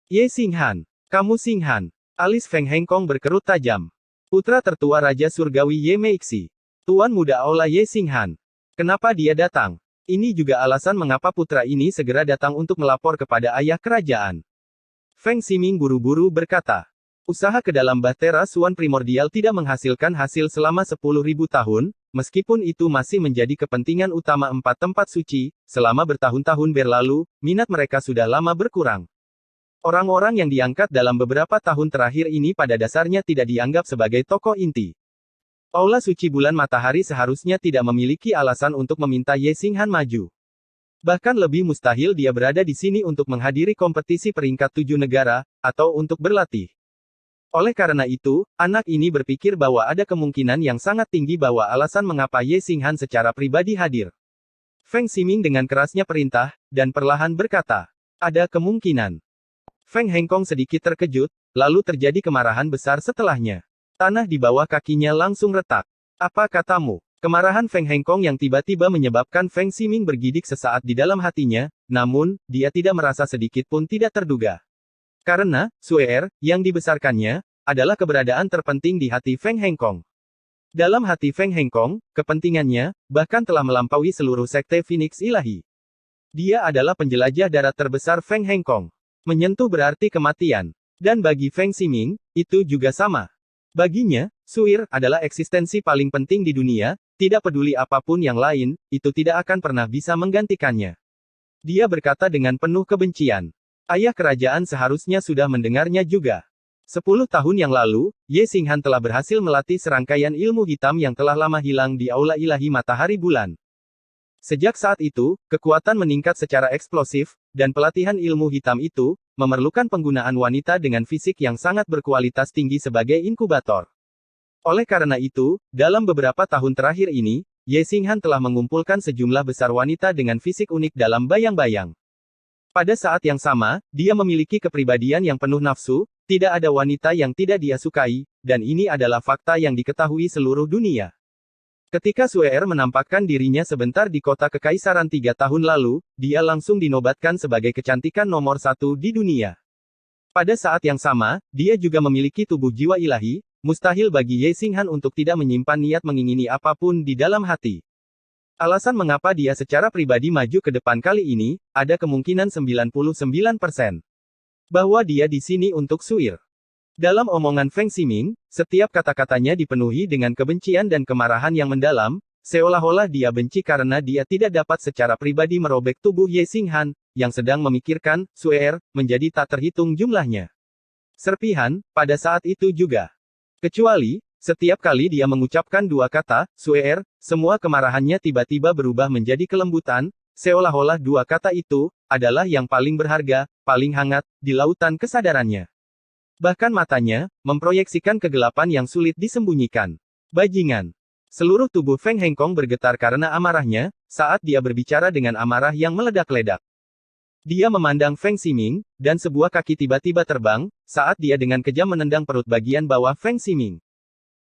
Ye Xinghan. Kamu Xinghan. Alis Feng Hengkong berkerut tajam. Putra tertua Raja Surgawi Ye Meixi. Tuan muda Aula Ye Xinghan. Kenapa dia datang? Ini juga alasan mengapa putra ini segera datang untuk melapor kepada ayah kerajaan. Feng Ximing buru-buru berkata. Usaha ke dalam Bahtera Suan primordial tidak menghasilkan hasil selama 10.000 tahun, meskipun itu masih menjadi kepentingan utama 4 tempat suci, selama bertahun-tahun berlalu, minat mereka sudah lama berkurang. Orang-orang yang diangkat dalam beberapa tahun terakhir ini pada dasarnya tidak dianggap sebagai tokoh inti. Aula Suci Bulan Matahari seharusnya tidak memiliki alasan untuk meminta Ye Xinghan maju. Bahkan lebih mustahil dia berada di sini untuk menghadiri kompetisi peringkat 7 negara, atau untuk berlatih. Oleh karena itu, anak ini berpikir bahwa ada kemungkinan yang sangat tinggi bahwa alasan mengapa Ye Xinghan secara pribadi hadir. Feng Ximing dengan kerasnya perintah, dan perlahan berkata, ada kemungkinan. Feng Hengkong sedikit terkejut, lalu terjadi kemarahan besar setelahnya. Tanah di bawah kakinya langsung retak. Apa katamu? Kemarahan Feng Hengkong yang tiba-tiba menyebabkan Feng Ximing bergidik sesaat di dalam hatinya, namun, dia tidak merasa sedikit pun tidak terduga. Karena, Suer, yang dibesarkannya, adalah keberadaan terpenting di hati Feng Hengkong. Dalam hati Feng Hengkong, kepentingannya, bahkan telah melampaui seluruh sekte Phoenix Ilahi. Dia adalah penjelajah darat terbesar Feng Hengkong. Menyentuh berarti kematian. Dan bagi Feng Ximing, itu juga sama. Baginya, Suir adalah eksistensi paling penting di dunia, tidak peduli apapun yang lain, itu tidak akan pernah bisa menggantikannya. Dia berkata dengan penuh kebencian. Ayah kerajaan seharusnya sudah mendengarnya juga. 10 tahun yang lalu, Ye Xinghan telah berhasil melatih serangkaian ilmu hitam yang telah lama hilang di Aula Ilahi Matahari Bulan. Sejak saat itu, kekuatan meningkat secara eksplosif, dan pelatihan ilmu hitam itu, memerlukan penggunaan wanita dengan fisik yang sangat berkualitas tinggi sebagai inkubator. Oleh karena itu, dalam beberapa tahun terakhir ini, Ye Xinghan telah mengumpulkan sejumlah besar wanita dengan fisik unik dalam bayang-bayang. Pada saat yang sama, dia memiliki kepribadian yang penuh nafsu, tidak ada wanita yang tidak dia sukai, dan ini adalah fakta yang diketahui seluruh dunia. Ketika Suer menampakkan dirinya sebentar di kota kekaisaran 3 tahun lalu, dia langsung dinobatkan sebagai kecantikan nomor 1 di dunia. Pada saat yang sama, dia juga memiliki tubuh jiwa ilahi, mustahil bagi Ye Xinghan untuk tidak menyimpan niat mengingini apapun di dalam hati. Alasan mengapa dia secara pribadi maju ke depan kali ini, ada kemungkinan 99%. Bahwa dia di sini untuk Suir. Dalam omongan Feng Ximing, setiap kata-katanya dipenuhi dengan kebencian dan kemarahan yang mendalam, seolah-olah dia benci karena dia tidak dapat secara pribadi merobek tubuh Ye Xinghan, yang sedang memikirkan, Suer, menjadi tak terhitung jumlahnya. Serpihan, pada saat itu juga. Kecuali, setiap kali dia mengucapkan 2 kata, Suer, semua kemarahannya tiba-tiba berubah menjadi kelembutan, seolah-olah 2 kata itu, adalah yang paling berharga, paling hangat, di lautan kesadarannya. Bahkan matanya, memproyeksikan kegelapan yang sulit disembunyikan. Bajingan. Seluruh tubuh Feng Hengkong bergetar karena amarahnya, saat dia berbicara dengan amarah yang meledak-ledak. Dia memandang Feng Ximing, dan sebuah kaki tiba-tiba terbang, saat dia dengan kejam menendang perut bagian bawah Feng Ximing.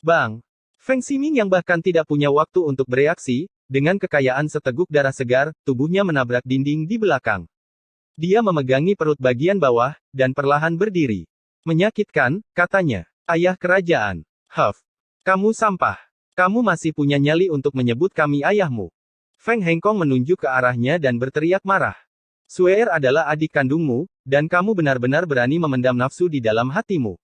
Bang! Feng Ximing yang bahkan tidak punya waktu untuk bereaksi, dengan kekayaan seteguk darah segar, tubuhnya menabrak dinding di belakang. Dia memegangi perut bagian bawah, dan perlahan berdiri. Menyakitkan, katanya. Ayah kerajaan. Huff. Kamu sampah. Kamu masih punya nyali untuk menyebut kami ayahmu. Feng Hengkong menunjuk ke arahnya dan berteriak marah. Suer adalah adik kandungmu, dan kamu benar-benar berani memendam nafsu di dalam hatimu.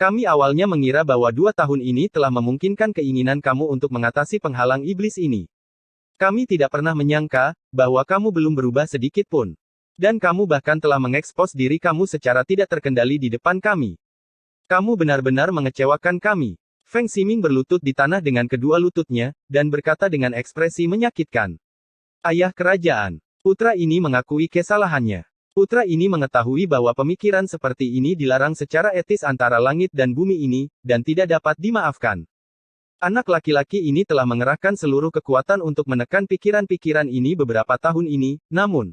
Kami awalnya mengira bahwa 2 tahun ini telah memungkinkan keinginan kamu untuk mengatasi penghalang iblis ini. Kami tidak pernah menyangka, bahwa kamu belum berubah sedikit pun. Dan kamu bahkan telah mengekspos diri kamu secara tidak terkendali di depan kami. Kamu benar-benar mengecewakan kami. Feng Ximing berlutut di tanah dengan kedua lututnya, dan berkata dengan ekspresi menyakitkan. Ayah kerajaan. Putra ini mengakui kesalahannya. Putra ini mengetahui bahwa pemikiran seperti ini dilarang secara etis antara langit dan bumi ini, dan tidak dapat dimaafkan. Anak laki-laki ini telah mengerahkan seluruh kekuatan untuk menekan pikiran-pikiran ini beberapa tahun ini, namun,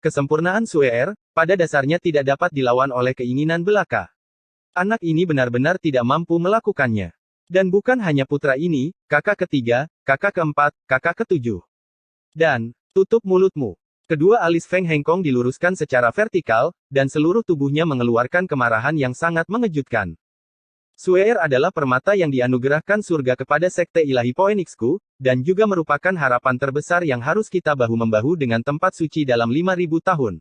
kesempurnaan Sue'er, pada dasarnya tidak dapat dilawan oleh keinginan belaka. Anak ini benar-benar tidak mampu melakukannya. Dan bukan hanya putra ini, kakak ketiga, kakak keempat, kakak ketujuh. Dan, tutup mulutmu. Kedua alis Feng Hengkong diluruskan secara vertikal, dan seluruh tubuhnya mengeluarkan kemarahan yang sangat mengejutkan. Sue'er adalah permata yang dianugerahkan surga kepada Sekte Ilahi Phoenixku, dan juga merupakan harapan terbesar yang harus kita bahu-membahu dengan tempat suci dalam 5.000 tahun.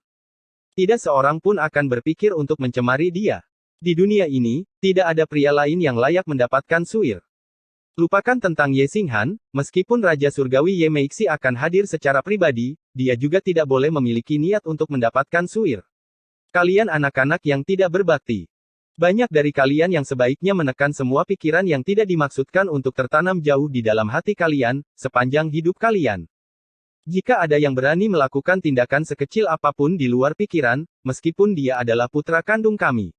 Tidak seorang pun akan berpikir untuk mencemari dia. Di dunia ini, tidak ada pria lain yang layak mendapatkan Suir. Lupakan tentang Ye Xinghan, meskipun Raja Surgawi Ye Meixi akan hadir secara pribadi, dia juga tidak boleh memiliki niat untuk mendapatkan Suir. Kalian anak-anak yang tidak berbakti. Banyak dari kalian yang sebaiknya menekan semua pikiran yang tidak dimaksudkan untuk tertanam jauh di dalam hati kalian, sepanjang hidup kalian. Jika ada yang berani melakukan tindakan sekecil apapun di luar pikiran, meskipun dia adalah putra kandung kami.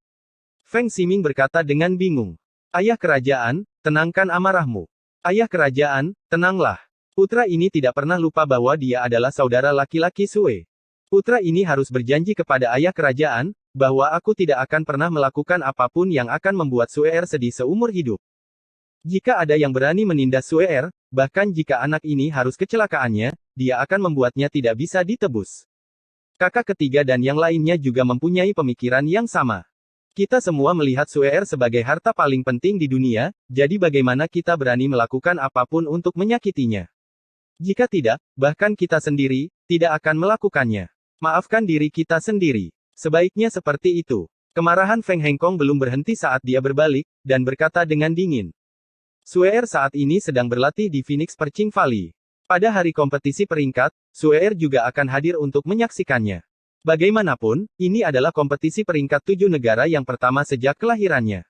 Feng Ximing berkata dengan bingung. Ayah kerajaan, tenangkan amarahmu. Ayah kerajaan, tenanglah. Putra ini tidak pernah lupa bahwa dia adalah saudara laki-laki Sue. Putra ini harus berjanji kepada ayah kerajaan, bahwa aku tidak akan pernah melakukan apapun yang akan membuat Sue'er sedih seumur hidup. Jika ada yang berani menindas Sue'er, bahkan jika anak ini harus kecelakaannya, dia akan membuatnya tidak bisa ditebus. Kakak ketiga dan yang lainnya juga mempunyai pemikiran yang sama. Kita semua melihat Sue'er sebagai harta paling penting di dunia, jadi bagaimana kita berani melakukan apapun untuk menyakitinya? Jika tidak, bahkan kita sendiri, tidak akan melakukannya. Maafkan diri kita sendiri. Sebaiknya seperti itu. Kemarahan Feng Hengkong belum berhenti saat dia berbalik, dan berkata dengan dingin. Sue'er saat ini sedang berlatih di Phoenix Perching Valley. Pada hari kompetisi peringkat, Sue'er juga akan hadir untuk menyaksikannya. Bagaimanapun, ini adalah kompetisi peringkat 7 negara yang pertama sejak kelahirannya.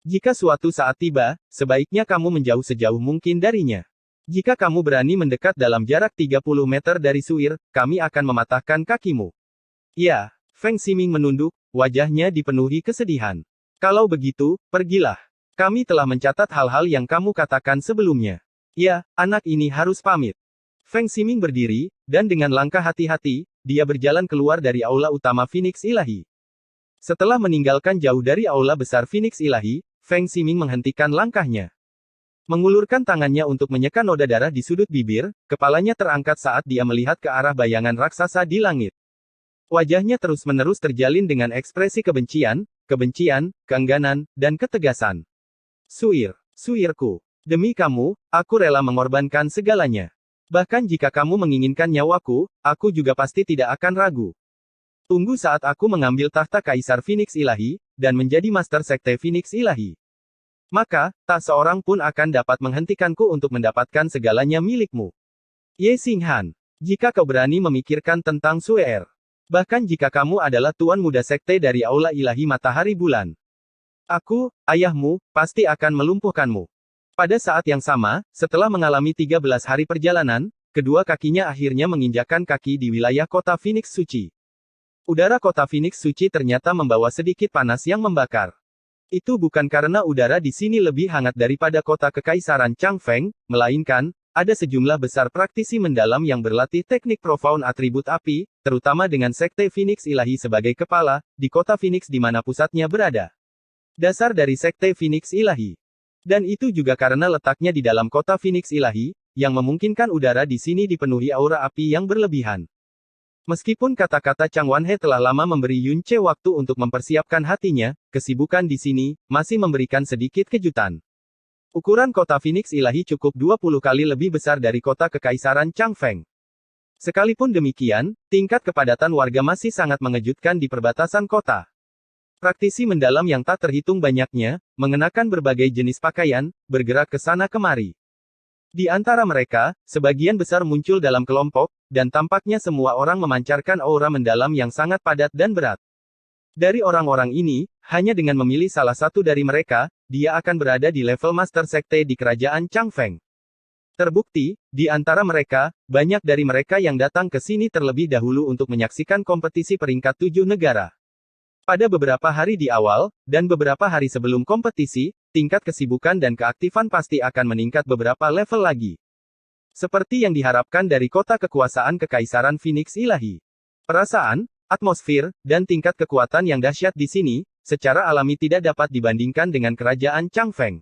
Jika suatu saat tiba, sebaiknya kamu menjauh sejauh mungkin darinya. Jika kamu berani mendekat dalam jarak 30 meter dari Suir, kami akan mematahkan kakimu. Ya, Feng Ximing menunduk, wajahnya dipenuhi kesedihan. Kalau begitu, pergilah. Kami telah mencatat hal-hal yang kamu katakan sebelumnya. Ya, anak ini harus pamit. Feng Ximing berdiri, dan dengan langkah hati-hati, dia berjalan keluar dari aula utama Phoenix Ilahi. Setelah meninggalkan jauh dari aula besar Phoenix Ilahi, Feng Ximing menghentikan langkahnya. Mengulurkan tangannya untuk menyeka noda darah di sudut bibir, kepalanya terangkat saat dia melihat ke arah bayangan raksasa di langit. Wajahnya terus-menerus terjalin dengan ekspresi kebencian, keengganan, dan ketegasan. Suirku. Demi kamu, aku rela mengorbankan segalanya. Bahkan jika kamu menginginkan nyawaku, aku juga pasti tidak akan ragu. Tunggu saat aku mengambil tahta Kaisar Phoenix Ilahi, dan menjadi Master Sekte Phoenix Ilahi. Maka, tak seorang pun akan dapat menghentikanku untuk mendapatkan segalanya milikmu. Ye Xinghan, jika kau berani memikirkan tentang Sue'er. Bahkan jika kamu adalah Tuan Muda Sekte dari Aula Ilahi Matahari Bulan. Aku, ayahmu, pasti akan melumpuhkanmu. Pada saat yang sama, setelah mengalami 13 hari perjalanan, kedua kakinya akhirnya menginjakkan kaki di wilayah kota Phoenix Suci. Udara kota Phoenix Suci ternyata membawa sedikit panas yang membakar. Itu bukan karena udara di sini lebih hangat daripada kota Kekaisaran Changfeng, melainkan, ada sejumlah besar praktisi mendalam yang berlatih teknik profound atribut api, terutama dengan Sekte Phoenix Ilahi sebagai kepala, di kota Phoenix di mana pusatnya berada. Dasar dari Sekte Phoenix Ilahi. Dan itu juga karena letaknya di dalam kota Phoenix Ilahi, yang memungkinkan udara di sini dipenuhi aura api yang berlebihan. Meskipun kata-kata Chang Wanhe telah lama memberi Yun Ce waktu untuk mempersiapkan hatinya, kesibukan di sini, masih memberikan sedikit kejutan. Ukuran kota Phoenix Ilahi cukup 20 kali lebih besar dari kota Kekaisaran Changfeng. Sekalipun demikian, tingkat kepadatan warga masih sangat mengejutkan di perbatasan kota. Praktisi mendalam yang tak terhitung banyaknya, mengenakan berbagai jenis pakaian, bergerak ke sana kemari. Di antara mereka, sebagian besar muncul dalam kelompok, dan tampaknya semua orang memancarkan aura mendalam yang sangat padat dan berat. Dari orang-orang ini, hanya dengan memilih salah satu dari mereka, dia akan berada di level Master Sekte di kerajaan Changfeng. Terbukti, di antara mereka, banyak dari mereka yang datang ke sini terlebih dahulu untuk menyaksikan kompetisi peringkat 7 negara. Pada beberapa hari di awal, dan beberapa hari sebelum kompetisi, tingkat kesibukan dan keaktifan pasti akan meningkat beberapa level lagi. Seperti yang diharapkan dari kota kekuasaan Kekaisaran Phoenix Ilahi. Perasaan, atmosfer, dan tingkat kekuatan yang dahsyat di sini, secara alami tidak dapat dibandingkan dengan kerajaan Changfeng.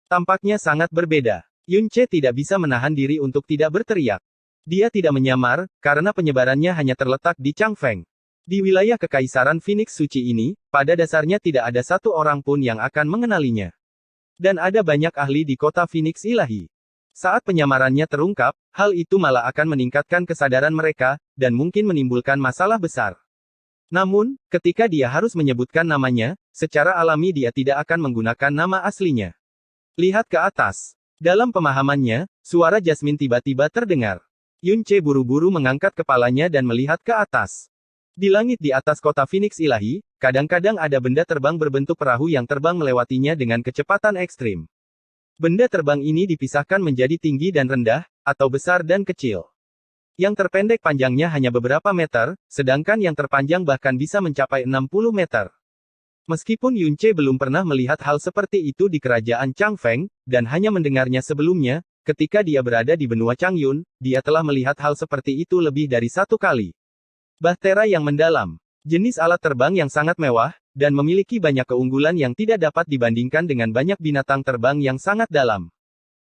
Tampaknya sangat berbeda. Yunce tidak bisa menahan diri untuk tidak berteriak. Dia tidak menyamar, karena penyebarannya hanya terletak di Changfeng. Di wilayah Kekaisaran Phoenix Suci ini, pada dasarnya tidak ada satu orang pun yang akan mengenalinya. Dan ada banyak ahli di kota Phoenix Ilahi. Saat penyamarannya terungkap, hal itu malah akan meningkatkan kesadaran mereka, dan mungkin menimbulkan masalah besar. Namun, ketika dia harus menyebutkan namanya, secara alami dia tidak akan menggunakan nama aslinya. Lihat ke atas. Dalam pemahamannya, suara Jasmine tiba-tiba terdengar. Yunce buru-buru mengangkat kepalanya dan melihat ke atas. Di langit di atas kota Phoenix Ilahi, kadang-kadang ada benda terbang berbentuk perahu yang terbang melewatinya dengan kecepatan ekstrim. Benda terbang ini dipisahkan menjadi tinggi dan rendah, atau besar dan kecil. Yang terpendek panjangnya hanya beberapa meter, sedangkan yang terpanjang bahkan bisa mencapai 60 meter. Meskipun Yunce belum pernah melihat hal seperti itu di kerajaan Changfeng, dan hanya mendengarnya sebelumnya, ketika dia berada di benua Changyun, dia telah melihat hal seperti itu lebih dari satu kali. Bahtera yang mendalam. Jenis alat terbang yang sangat mewah, dan memiliki banyak keunggulan yang tidak dapat dibandingkan dengan banyak binatang terbang yang sangat dalam.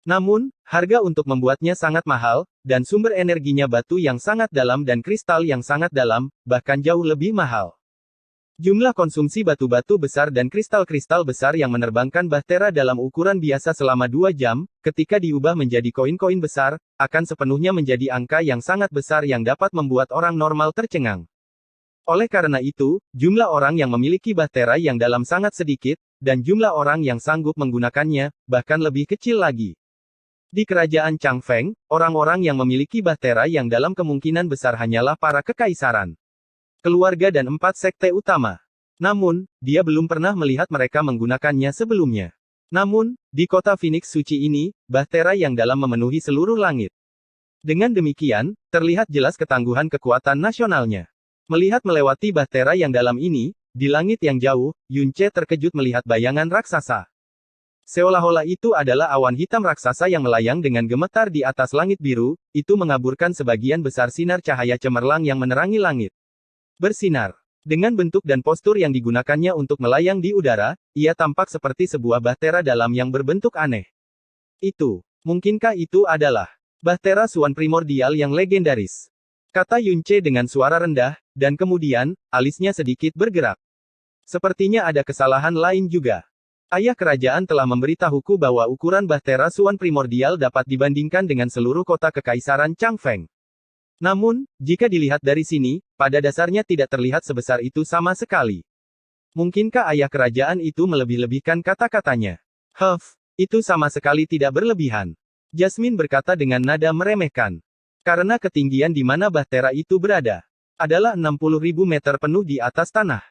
Namun, harga untuk membuatnya sangat mahal, dan sumber energinya batu yang sangat dalam dan kristal yang sangat dalam, bahkan jauh lebih mahal. Jumlah konsumsi batu-batu besar dan kristal-kristal besar yang menerbangkan bahtera dalam ukuran biasa selama 2 jam, ketika diubah menjadi koin-koin besar, akan sepenuhnya menjadi angka yang sangat besar yang dapat membuat orang normal tercengang. Oleh karena itu, jumlah orang yang memiliki bahtera yang dalam sangat sedikit, dan jumlah orang yang sanggup menggunakannya, bahkan lebih kecil lagi. Di kerajaan Changfeng, orang-orang yang memiliki bahtera yang dalam kemungkinan besar hanyalah para kekaisaran, keluarga dan 4 sekte utama. Namun, dia belum pernah melihat mereka menggunakannya sebelumnya. Namun, di kota Phoenix Suci ini, bahtera yang dalam memenuhi seluruh langit. Dengan demikian, terlihat jelas ketangguhan kekuatan nasionalnya. Melihat melewati bahtera yang dalam ini, di langit yang jauh, Yunce terkejut melihat bayangan raksasa. Seolah-olah itu adalah awan hitam raksasa yang melayang dengan gemetar di atas langit biru, itu mengaburkan sebagian besar sinar cahaya cemerlang yang menerangi langit. Bersinar. Dengan bentuk dan postur yang digunakannya untuk melayang di udara, ia tampak seperti sebuah bahtera dalam yang berbentuk aneh. Mungkinkah itu adalah bahtera Suan primordial yang legendaris? Kata Yunce dengan suara rendah, dan kemudian, alisnya sedikit bergerak. Sepertinya ada kesalahan lain juga. Ayah kerajaan telah memberitahuku bahwa ukuran bahtera Suan primordial dapat dibandingkan dengan seluruh kota kekaisaran Changfeng. Namun, jika dilihat dari sini, pada dasarnya tidak terlihat sebesar itu sama sekali. Mungkinkah ayah kerajaan itu melebih-lebihkan kata-katanya? Itu sama sekali tidak berlebihan. Jasmine berkata dengan nada meremehkan. Karena ketinggian di mana bahtera itu berada, adalah 60.000 meter penuh di atas tanah.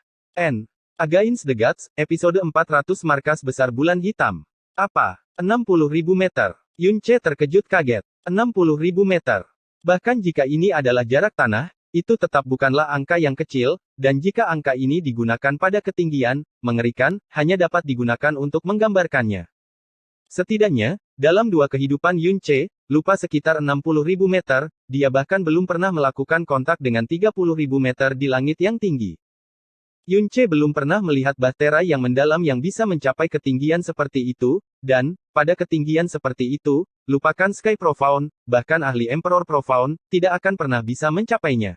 Against the Gods, episode 400 Markas Besar Bulan Hitam. Apa? 60.000 meter? Yunce terkejut kaget. 60.000 meter. Bahkan jika ini adalah jarak tanah, itu tetap bukanlah angka yang kecil, dan jika angka ini digunakan pada ketinggian, mengerikan, hanya dapat digunakan untuk menggambarkannya. Setidaknya, dalam 2 kehidupan Yunce, lupa sekitar 60.000 meter, dia bahkan belum pernah melakukan kontak dengan 30.000 meter di langit yang tinggi. Yunce belum pernah melihat bahtera yang mendalam yang bisa mencapai ketinggian seperti itu, dan, pada ketinggian seperti itu, lupakan Sky Profound, bahkan ahli Emperor Profound, tidak akan pernah bisa mencapainya.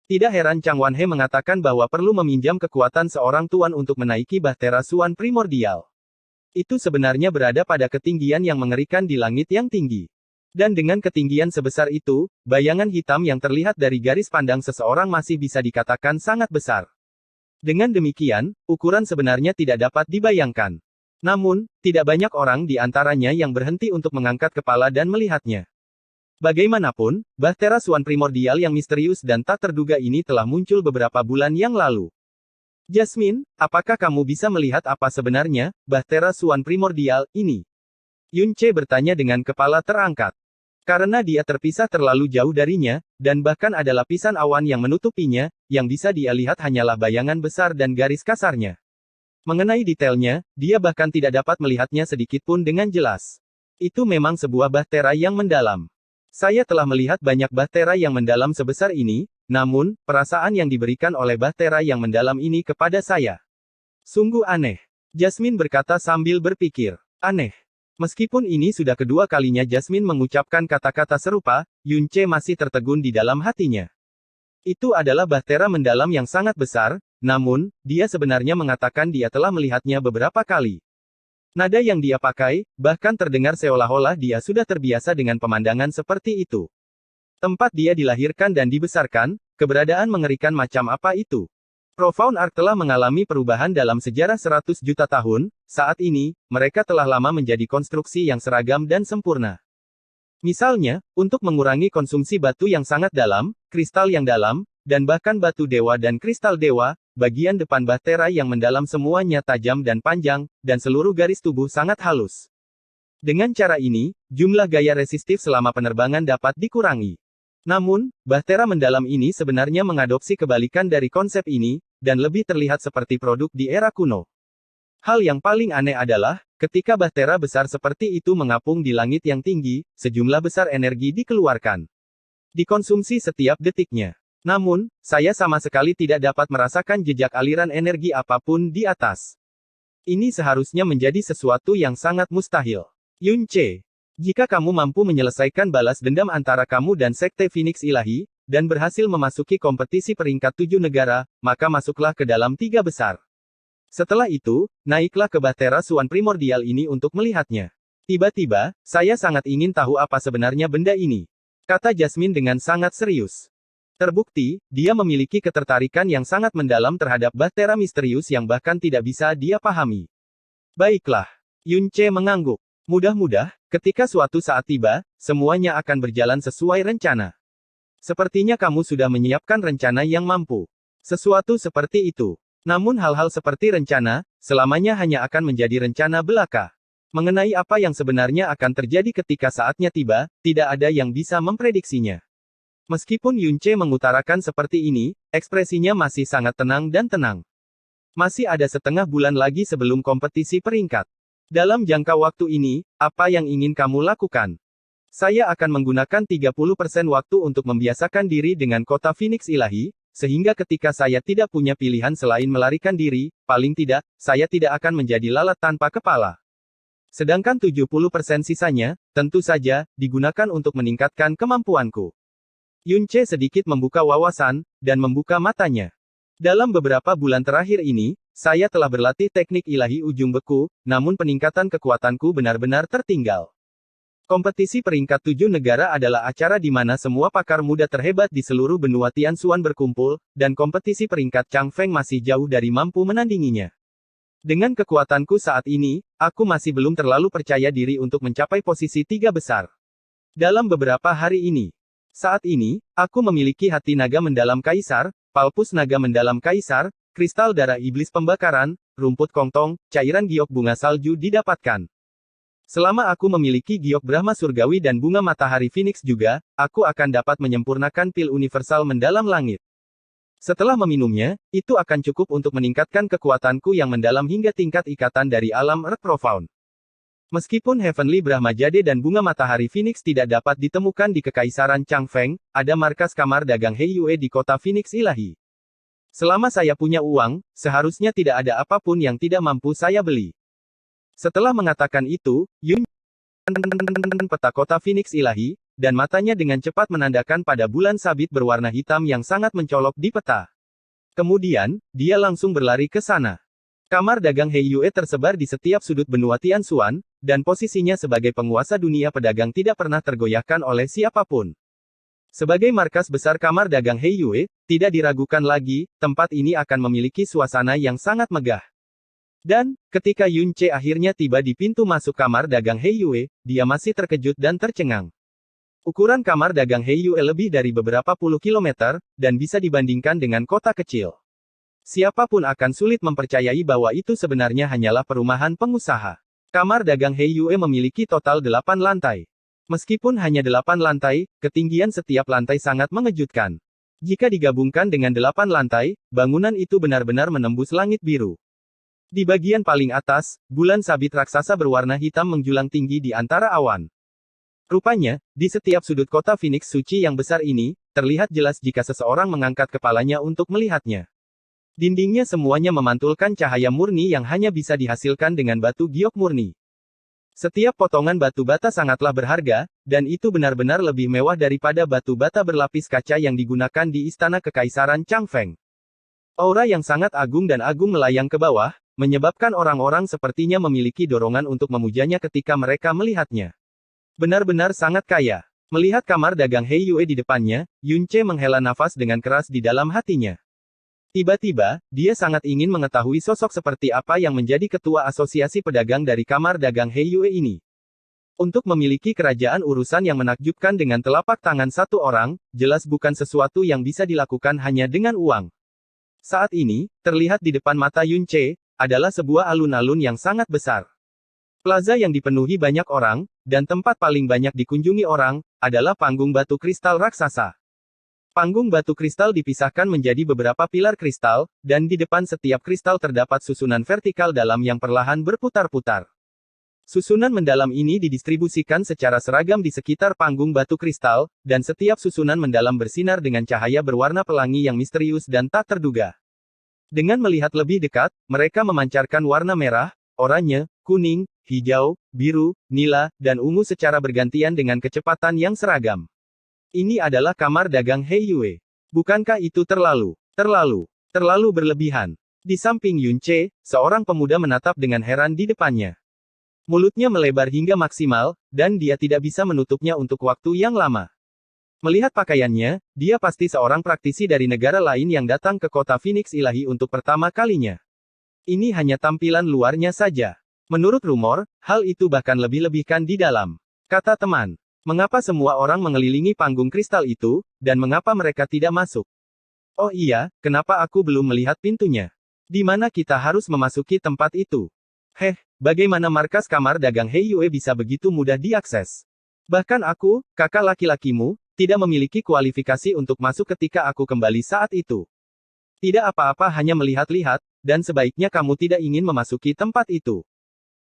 Tidak heran Chang Wanhe mengatakan bahwa perlu meminjam kekuatan seorang tuan untuk menaiki bahtera Suan primordial. Itu sebenarnya berada pada ketinggian yang mengerikan di langit yang tinggi. Dan dengan ketinggian sebesar itu, bayangan hitam yang terlihat dari garis pandang seseorang masih bisa dikatakan sangat besar. Dengan demikian, ukuran sebenarnya tidak dapat dibayangkan. Namun, tidak banyak orang di antaranya yang berhenti untuk mengangkat kepala dan melihatnya. Bagaimanapun, bahtera Suan primordial yang misterius dan tak terduga ini telah muncul beberapa bulan yang lalu. Jasmine, apakah kamu bisa melihat apa sebenarnya bahtera Suan primordial ini? Yun Che bertanya dengan kepala terangkat. Karena dia terpisah terlalu jauh darinya, dan bahkan ada lapisan awan yang menutupinya, yang bisa dia lihat hanyalah bayangan besar dan garis kasarnya. Mengenai detailnya, dia bahkan tidak dapat melihatnya sedikit pun dengan jelas. Itu memang sebuah bahtera yang mendalam. Saya telah melihat banyak bahtera yang mendalam sebesar ini, namun, perasaan yang diberikan oleh bahtera yang mendalam ini kepada saya sungguh aneh. Jasmine berkata sambil berpikir. Aneh. Meskipun ini sudah kedua kalinya Jasmine mengucapkan kata-kata serupa, Yun Che masih tertegun di dalam hatinya. Itu adalah bahtera mendalam yang sangat besar, namun, dia sebenarnya mengatakan dia telah melihatnya beberapa kali. Nada yang dia pakai, bahkan terdengar seolah-olah dia sudah terbiasa dengan pemandangan seperti itu. Tempat dia dilahirkan dan dibesarkan, keberadaan mengerikan macam apa itu. Profound Ark telah mengalami perubahan dalam sejarah 100 juta tahun, saat ini, mereka telah lama menjadi konstruksi yang seragam dan sempurna. Misalnya, untuk mengurangi konsumsi batu yang sangat dalam, kristal yang dalam, dan bahkan batu dewa dan kristal dewa, bagian depan bahtera yang mendalam semuanya tajam dan panjang, dan seluruh garis tubuh sangat halus. Dengan cara ini, jumlah gaya resistif selama penerbangan dapat dikurangi. Namun, bahtera mendalam ini sebenarnya mengadopsi kebalikan dari konsep ini, dan lebih terlihat seperti produk di era kuno. Hal yang paling aneh adalah, ketika bahtera besar seperti itu mengapung di langit yang tinggi, sejumlah besar energi dikeluarkan. Dikonsumsi setiap detiknya. Namun, saya sama sekali tidak dapat merasakan jejak aliran energi apapun di atas. Ini seharusnya menjadi sesuatu yang sangat mustahil. Yun Che, jika kamu mampu menyelesaikan balas dendam antara kamu dan Sekte Phoenix Ilahi, dan berhasil memasuki kompetisi peringkat 7 negara, maka masuklah ke dalam 3 besar. Setelah itu, naiklah ke bahtera Suan primordial ini untuk melihatnya. Tiba-tiba, saya sangat ingin tahu apa sebenarnya benda ini. Kata Jasmine dengan sangat serius. Terbukti, dia memiliki ketertarikan yang sangat mendalam terhadap bahtera misterius yang bahkan tidak bisa dia pahami. Baiklah. Yun Che mengangguk. Mudah-mudah, ketika suatu saat tiba, semuanya akan berjalan sesuai rencana. Sepertinya kamu sudah menyiapkan rencana yang mampu. Sesuatu seperti itu. Namun hal-hal seperti rencana, selamanya hanya akan menjadi rencana belaka. Mengenai apa yang sebenarnya akan terjadi ketika saatnya tiba, tidak ada yang bisa memprediksinya. Meskipun Yun Che mengutarakan seperti ini, ekspresinya masih sangat tenang dan tenang. Masih ada setengah bulan lagi sebelum kompetisi peringkat. Dalam jangka waktu ini, apa yang ingin kamu lakukan? Saya akan menggunakan 30% waktu untuk membiasakan diri dengan kota Phoenix Ilahi, sehingga ketika saya tidak punya pilihan selain melarikan diri, paling tidak, saya tidak akan menjadi lalat tanpa kepala. Sedangkan 70% sisanya, tentu saja, digunakan untuk meningkatkan kemampuanku. Yun Che sedikit membuka wawasan, dan membuka matanya. Dalam beberapa bulan terakhir ini, saya telah berlatih teknik ilahi ujung beku, namun peningkatan kekuatanku benar-benar tertinggal. Kompetisi peringkat 7 negara adalah acara di mana semua pakar muda terhebat di seluruh benua Tianxuan berkumpul, dan kompetisi peringkat Changfeng masih jauh dari mampu menandinginya. Dengan kekuatanku saat ini, aku masih belum terlalu percaya diri untuk mencapai posisi 3 besar. Dalam beberapa hari ini, saat ini, aku memiliki hati naga mendalam kaisar, palpus naga mendalam kaisar, kristal darah iblis pembakaran, rumput kongtong, cairan giok bunga salju didapatkan. Selama aku memiliki giok Brahma surgawi dan bunga matahari Phoenix juga, aku akan dapat menyempurnakan pil universal mendalam langit. Setelah meminumnya, itu akan cukup untuk meningkatkan kekuatanku yang mendalam hingga tingkat ikatan dari alam Earth Profound. Meskipun Heavenly Brahma Jade dan bunga matahari Phoenix tidak dapat ditemukan di Kekaisaran Changfeng, ada markas kamar dagang Heiyue di kota Phoenix Ilahi. Selama saya punya uang, seharusnya tidak ada apapun yang tidak mampu saya beli. Setelah mengatakan itu, Yun peta kota Phoenix Ilahi, dan matanya dengan cepat menandakan pada bulan sabit berwarna hitam yang sangat mencolok di peta. Kemudian, dia langsung berlari ke sana. Kamar dagang Heiyue tersebar di setiap sudut benua Tianxuan, dan posisinya sebagai penguasa dunia pedagang tidak pernah tergoyahkan oleh siapapun. Sebagai markas besar kamar dagang Heiyue, tidak diragukan lagi, tempat ini akan memiliki suasana yang sangat megah. Dan, ketika Yun Che akhirnya tiba di pintu masuk kamar dagang Heiyue, dia masih terkejut dan tercengang. Ukuran kamar dagang Heiyue lebih dari beberapa puluh kilometer, dan bisa dibandingkan dengan kota kecil. Siapapun akan sulit mempercayai bahwa itu sebenarnya hanyalah perumahan pengusaha. Kamar dagang He Yue memiliki total 8 lantai. Meskipun hanya 8 lantai, ketinggian setiap lantai sangat mengejutkan. Jika digabungkan dengan 8 lantai, bangunan itu benar-benar menembus langit biru. Di bagian paling atas, bulan sabit raksasa berwarna hitam menjulang tinggi di antara awan. Rupanya, di setiap sudut kota Phoenix suci yang besar ini, terlihat jelas jika seseorang mengangkat kepalanya untuk melihatnya. Dindingnya semuanya memantulkan cahaya murni yang hanya bisa dihasilkan dengan batu giok murni. Setiap potongan batu bata sangatlah berharga, dan itu benar-benar lebih mewah daripada batu bata berlapis kaca yang digunakan di Istana Kekaisaran Changfeng. Aura yang sangat agung dan agung melayang ke bawah, menyebabkan orang-orang sepertinya memiliki dorongan untuk memujanya ketika mereka melihatnya. Benar-benar sangat kaya. Melihat kamar dagang He Yue di depannya, Yun Ce menghela nafas dengan keras di dalam hatinya. Tiba-tiba, dia sangat ingin mengetahui sosok seperti apa yang menjadi ketua asosiasi pedagang dari kamar dagang He Yue ini. Untuk memiliki kerajaan urusan yang menakjubkan dengan telapak tangan satu orang, jelas bukan sesuatu yang bisa dilakukan hanya dengan uang. Saat ini, terlihat di depan mata Yun Ce, adalah sebuah alun-alun yang sangat besar. Plaza yang dipenuhi banyak orang, dan tempat paling banyak dikunjungi orang, adalah panggung batu kristal raksasa. Panggung batu kristal dipisahkan menjadi beberapa pilar kristal, dan di depan setiap kristal terdapat susunan vertikal dalam yang perlahan berputar-putar. Susunan mendalam ini didistribusikan secara seragam di sekitar panggung batu kristal, dan setiap susunan mendalam bersinar dengan cahaya berwarna pelangi yang misterius dan tak terduga. Dengan melihat lebih dekat, mereka memancarkan warna merah, oranye, kuning, hijau, biru, nila, dan ungu secara bergantian dengan kecepatan yang seragam. Ini adalah kamar dagang He Yue. Bukankah itu terlalu berlebihan? Di samping Yun Ce, seorang pemuda menatap dengan heran di depannya. Mulutnya melebar hingga maksimal, dan dia tidak bisa menutupnya untuk waktu yang lama. Melihat pakaiannya, dia pasti seorang praktisi dari negara lain yang datang ke kota Phoenix Ilahi untuk pertama kalinya. Ini hanya tampilan luarnya saja. Menurut rumor, hal itu bahkan lebih-lebihkan di dalam. Kata teman. Mengapa semua orang mengelilingi panggung kristal itu, dan mengapa mereka tidak masuk? Oh iya, kenapa aku belum melihat pintunya? Di mana kita harus memasuki tempat itu? Bagaimana markas kamar dagang He Yue bisa begitu mudah diakses? Bahkan aku, kakak laki-lakimu, tidak memiliki kualifikasi untuk masuk ketika aku kembali saat itu. Tidak apa-apa hanya melihat-lihat, dan sebaiknya kamu tidak ingin memasuki tempat itu.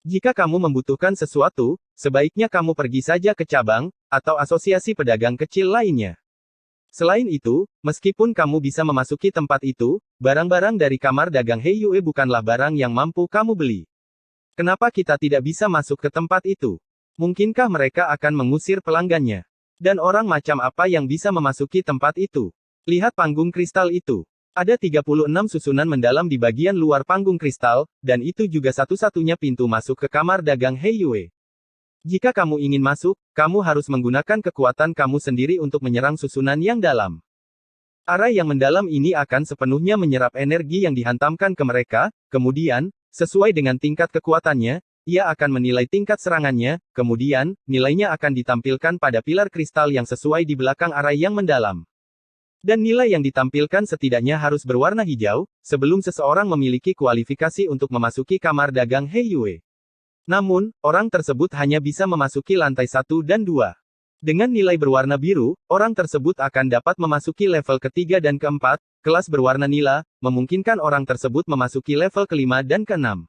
Jika kamu membutuhkan sesuatu, sebaiknya kamu pergi saja ke cabang, atau asosiasi pedagang kecil lainnya. Selain itu, meskipun kamu bisa memasuki tempat itu, barang-barang dari kamar dagang He Yue bukanlah barang yang mampu kamu beli. Kenapa kita tidak bisa masuk ke tempat itu? Mungkinkah mereka akan mengusir pelanggannya? Dan orang macam apa yang bisa memasuki tempat itu? Lihat panggung kristal itu. Ada 36 susunan mendalam di bagian luar panggung kristal, dan itu juga satu-satunya pintu masuk ke kamar dagang He Yue. Jika kamu ingin masuk, kamu harus menggunakan kekuatan kamu sendiri untuk menyerang susunan yang dalam. Arai yang mendalam ini akan sepenuhnya menyerap energi yang dihantamkan ke mereka, kemudian, sesuai dengan tingkat kekuatannya, ia akan menilai tingkat serangannya, kemudian, nilainya akan ditampilkan pada pilar kristal yang sesuai di belakang arai yang mendalam. Dan nilai yang ditampilkan setidaknya harus berwarna hijau, sebelum seseorang memiliki kualifikasi untuk memasuki kamar dagang He Yue. Namun, orang tersebut hanya bisa memasuki lantai 1 dan 2. Dengan nilai berwarna biru, orang tersebut akan dapat memasuki level ketiga dan keempat, kelas berwarna nila, memungkinkan orang tersebut memasuki level kelima dan keenam.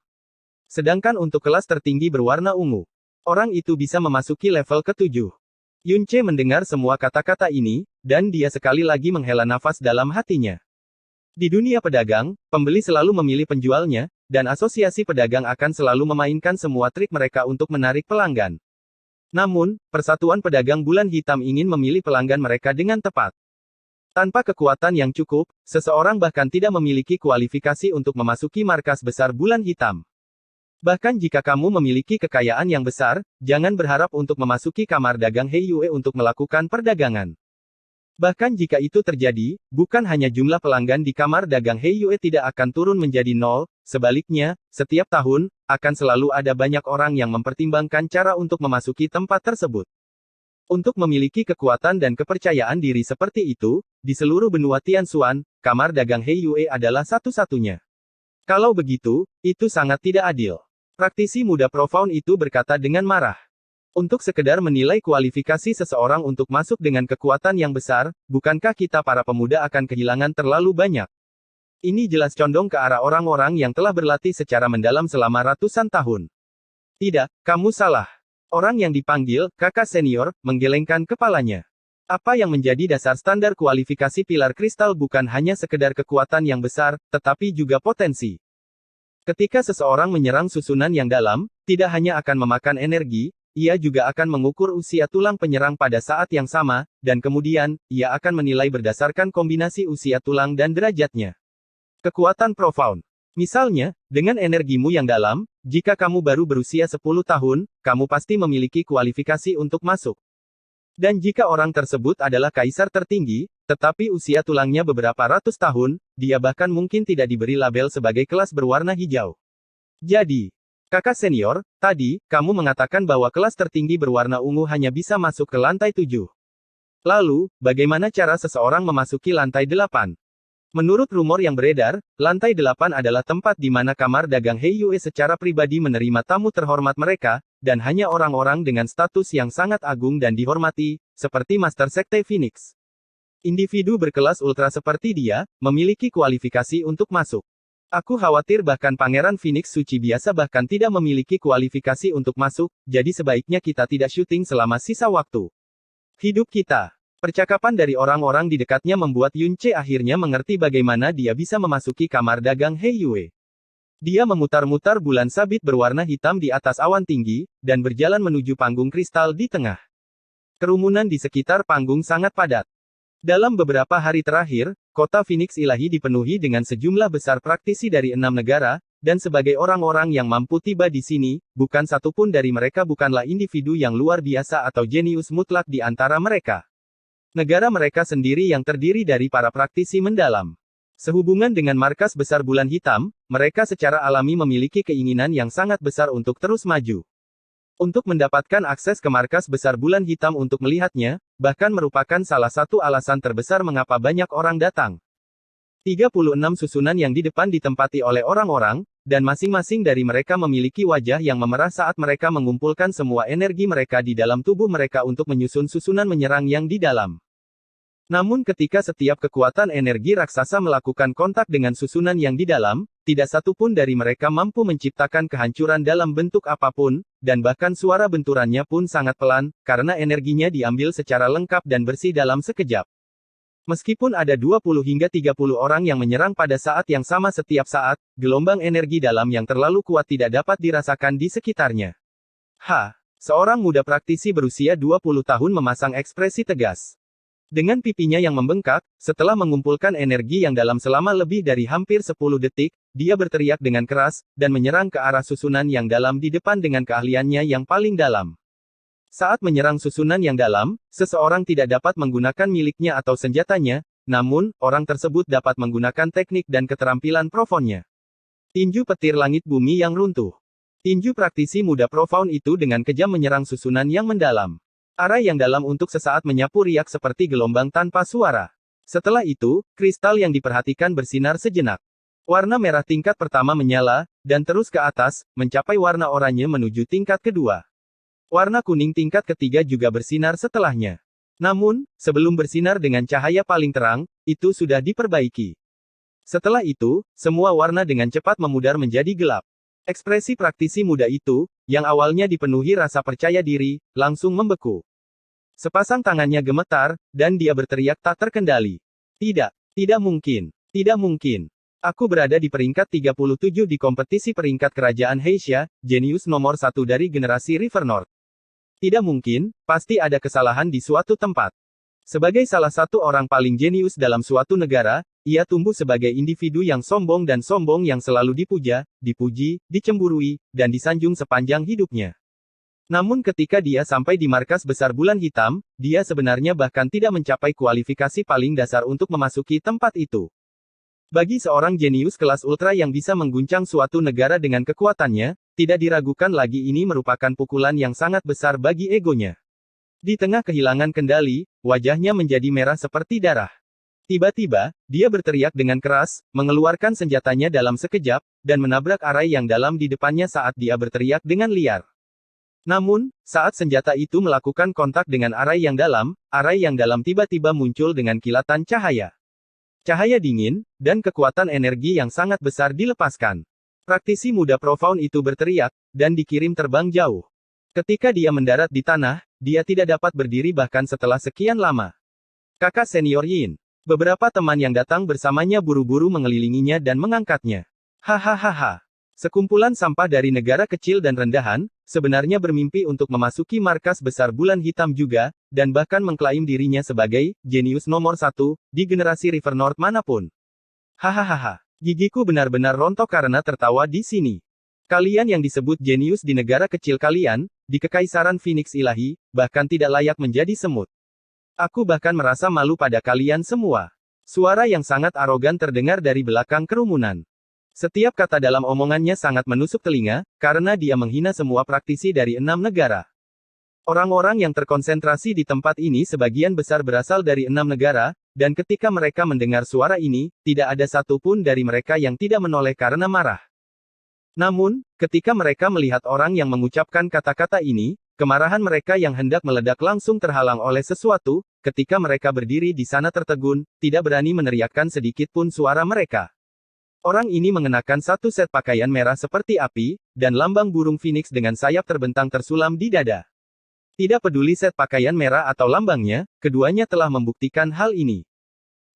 Sedangkan untuk kelas tertinggi berwarna ungu, orang itu bisa memasuki level ketujuh. Yun Ce mendengar semua kata-kata ini, dan dia sekali lagi menghela nafas dalam hatinya. Di dunia pedagang, pembeli selalu memilih penjualnya, dan asosiasi pedagang akan selalu memainkan semua trik mereka untuk menarik pelanggan. Namun, Persatuan Pedagang Bulan Hitam ingin memilih pelanggan mereka dengan tepat. Tanpa kekuatan yang cukup, seseorang bahkan tidak memiliki kualifikasi untuk memasuki markas besar Bulan Hitam. Bahkan jika kamu memiliki kekayaan yang besar, jangan berharap untuk memasuki kamar dagang He Yue untuk melakukan perdagangan. Bahkan jika itu terjadi, bukan hanya jumlah pelanggan di kamar dagang He Yue tidak akan turun menjadi nol, sebaliknya, setiap tahun, akan selalu ada banyak orang yang mempertimbangkan cara untuk memasuki tempat tersebut. Untuk memiliki kekuatan dan kepercayaan diri seperti itu, di seluruh benua Tianxuan, kamar dagang He Yue adalah satu-satunya. Kalau begitu, itu sangat tidak adil. Praktisi muda profound itu berkata dengan marah. Untuk sekedar menilai kualifikasi seseorang untuk masuk dengan kekuatan yang besar, bukankah kita para pemuda akan kehilangan terlalu banyak? Ini jelas condong ke arah orang-orang yang telah berlatih secara mendalam selama ratusan tahun. Tidak, kamu salah. Orang yang dipanggil, kakak senior, menggelengkan kepalanya. Apa yang menjadi dasar standar kualifikasi pilar kristal bukan hanya sekedar kekuatan yang besar, tetapi juga potensi. Ketika seseorang menyerang susunan yang dalam, tidak hanya akan memakan energi, ia juga akan mengukur usia tulang penyerang pada saat yang sama, dan kemudian, ia akan menilai berdasarkan kombinasi usia tulang dan derajatnya. Kekuatan profound. Misalnya, dengan energimu yang dalam, jika kamu baru berusia 10 tahun, kamu pasti memiliki kualifikasi untuk masuk. Dan jika orang tersebut adalah kaisar tertinggi, tetapi usia tulangnya beberapa ratus tahun, dia bahkan mungkin tidak diberi label sebagai kelas berwarna hijau. Jadi, kakak senior, tadi, kamu mengatakan bahwa kelas tertinggi berwarna ungu hanya bisa masuk ke lantai 7. Lalu, bagaimana cara seseorang memasuki lantai 8? Menurut rumor yang beredar, lantai 8 adalah tempat di mana kamar dagang Heiyue secara pribadi menerima tamu terhormat mereka, dan hanya orang-orang dengan status yang sangat agung dan dihormati, seperti Master Sekte Phoenix. Individu berkelas ultra seperti dia, memiliki kualifikasi untuk masuk. Aku khawatir bahkan Pangeran Phoenix Suci biasa bahkan tidak memiliki kualifikasi untuk masuk, jadi sebaiknya kita tidak syuting selama sisa waktu hidup kita. Percakapan dari orang-orang di dekatnya membuat Yunce akhirnya mengerti bagaimana dia bisa memasuki kamar dagang Heiyue. Dia memutar-mutar bulan sabit berwarna hitam di atas awan tinggi, dan berjalan menuju panggung kristal di tengah. Kerumunan di sekitar panggung sangat padat. Dalam beberapa hari terakhir, kota Phoenix Ilahi dipenuhi dengan sejumlah besar praktisi dari 6 negara, dan sebagai orang-orang yang mampu tiba di sini, bukan satupun dari mereka bukanlah individu yang luar biasa atau jenius mutlak di antara mereka. Negara mereka sendiri yang terdiri dari para praktisi mendalam. Sehubungan dengan markas besar bulan hitam, mereka secara alami memiliki keinginan yang sangat besar untuk terus maju. Untuk mendapatkan akses ke markas besar bulan hitam untuk melihatnya, bahkan merupakan salah satu alasan terbesar mengapa banyak orang datang. 36 susunan yang di depan ditempati oleh orang-orang, dan masing-masing dari mereka memiliki wajah yang memerah saat mereka mengumpulkan semua energi mereka di dalam tubuh mereka untuk menyusun susunan menyerang yang di dalam. Namun ketika setiap kekuatan energi raksasa melakukan kontak dengan susunan yang di dalam, tidak satu pun dari mereka mampu menciptakan kehancuran dalam bentuk apapun, dan bahkan suara benturannya pun sangat pelan, karena energinya diambil secara lengkap dan bersih dalam sekejap. Meskipun ada 20 hingga 30 orang yang menyerang pada saat yang sama setiap saat, gelombang energi dalam yang terlalu kuat tidak dapat dirasakan di sekitarnya. Seorang muda praktisi berusia 20 tahun memasang ekspresi tegas. Dengan pipinya yang membengkak, setelah mengumpulkan energi yang dalam selama lebih dari hampir 10 detik, dia berteriak dengan keras, dan menyerang ke arah susunan yang dalam di depan dengan keahliannya yang paling dalam. Saat menyerang susunan yang dalam, seseorang tidak dapat menggunakan miliknya atau senjatanya, namun, orang tersebut dapat menggunakan teknik dan keterampilan profoundnya. Tinju petir langit bumi yang runtuh. Tinju praktisi muda profound itu dengan kejam menyerang susunan yang mendalam. Arah yang dalam untuk sesaat menyapu riak seperti gelombang tanpa suara. Setelah itu, kristal yang diperhatikan bersinar sejenak. Warna merah tingkat pertama menyala, dan terus ke atas, mencapai warna oranye menuju tingkat kedua. Warna kuning tingkat ketiga juga bersinar setelahnya. Namun, sebelum bersinar dengan cahaya paling terang, itu sudah diperbaiki. Setelah itu, semua warna dengan cepat memudar menjadi gelap. Ekspresi praktisi muda itu, yang awalnya dipenuhi rasa percaya diri, langsung membeku. Sepasang tangannya gemetar, dan dia berteriak tak terkendali. Tidak mungkin. Tidak mungkin. Aku berada di peringkat 37 di kompetisi peringkat kerajaan Heisha, jenius nomor 1 dari generasi River North. Tidak mungkin, pasti ada kesalahan di suatu tempat. Sebagai salah satu orang paling jenius dalam suatu negara, ia tumbuh sebagai individu yang sombong yang selalu dipuja, dipuji, dicemburui, dan disanjung sepanjang hidupnya. Namun ketika dia sampai di markas besar bulan hitam, dia sebenarnya bahkan tidak mencapai kualifikasi paling dasar untuk memasuki tempat itu. Bagi seorang jenius kelas ultra yang bisa mengguncang suatu negara dengan kekuatannya, tidak diragukan lagi ini merupakan pukulan yang sangat besar bagi egonya. Di tengah kehilangan kendali, wajahnya menjadi merah seperti darah. Tiba-tiba, dia berteriak dengan keras, mengeluarkan senjatanya dalam sekejap, dan menabrak arai yang dalam di depannya saat dia berteriak dengan liar. Namun, saat senjata itu melakukan kontak dengan arai yang dalam tiba-tiba muncul dengan kilatan cahaya. Cahaya dingin, dan kekuatan energi yang sangat besar dilepaskan. Praktisi muda profound itu berteriak, dan dikirim terbang jauh. Ketika dia mendarat di tanah, dia tidak dapat berdiri bahkan setelah sekian lama. Kakak senior Yin. Beberapa teman yang datang bersamanya buru-buru mengelilinginya dan mengangkatnya. Hahaha. Sekumpulan sampah dari negara kecil dan rendahan, sebenarnya bermimpi untuk memasuki markas besar bulan hitam juga, dan bahkan mengklaim dirinya sebagai jenius nomor 1 di generasi River North manapun. Hahaha. Gigiku benar-benar rontok karena tertawa di sini. Kalian yang disebut jenius di negara kecil kalian, di Kekaisaran Phoenix Ilahi, bahkan tidak layak menjadi semut. Aku bahkan merasa malu pada kalian semua. Suara yang sangat arogan terdengar dari belakang kerumunan. Setiap kata dalam omongannya sangat menusuk telinga, karena dia menghina semua praktisi dari 6 negara. Orang-orang yang terkonsentrasi di tempat ini sebagian besar berasal dari 6 negara, dan ketika mereka mendengar suara ini, tidak ada satupun dari mereka yang tidak menoleh karena marah. Namun, ketika mereka melihat orang yang mengucapkan kata-kata ini, kemarahan mereka yang hendak meledak langsung terhalang oleh sesuatu, ketika mereka berdiri di sana tertegun, tidak berani meneriakkan sedikit pun suara mereka. Orang ini mengenakan satu set pakaian merah seperti api, dan lambang burung phoenix dengan sayap terbentang tersulam di dada. Tidak peduli set pakaian merah atau lambangnya, keduanya telah membuktikan hal ini.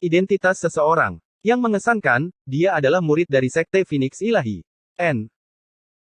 Identitas seseorang. Yang mengesankan, dia adalah murid dari Sekte Phoenix Ilahi. N.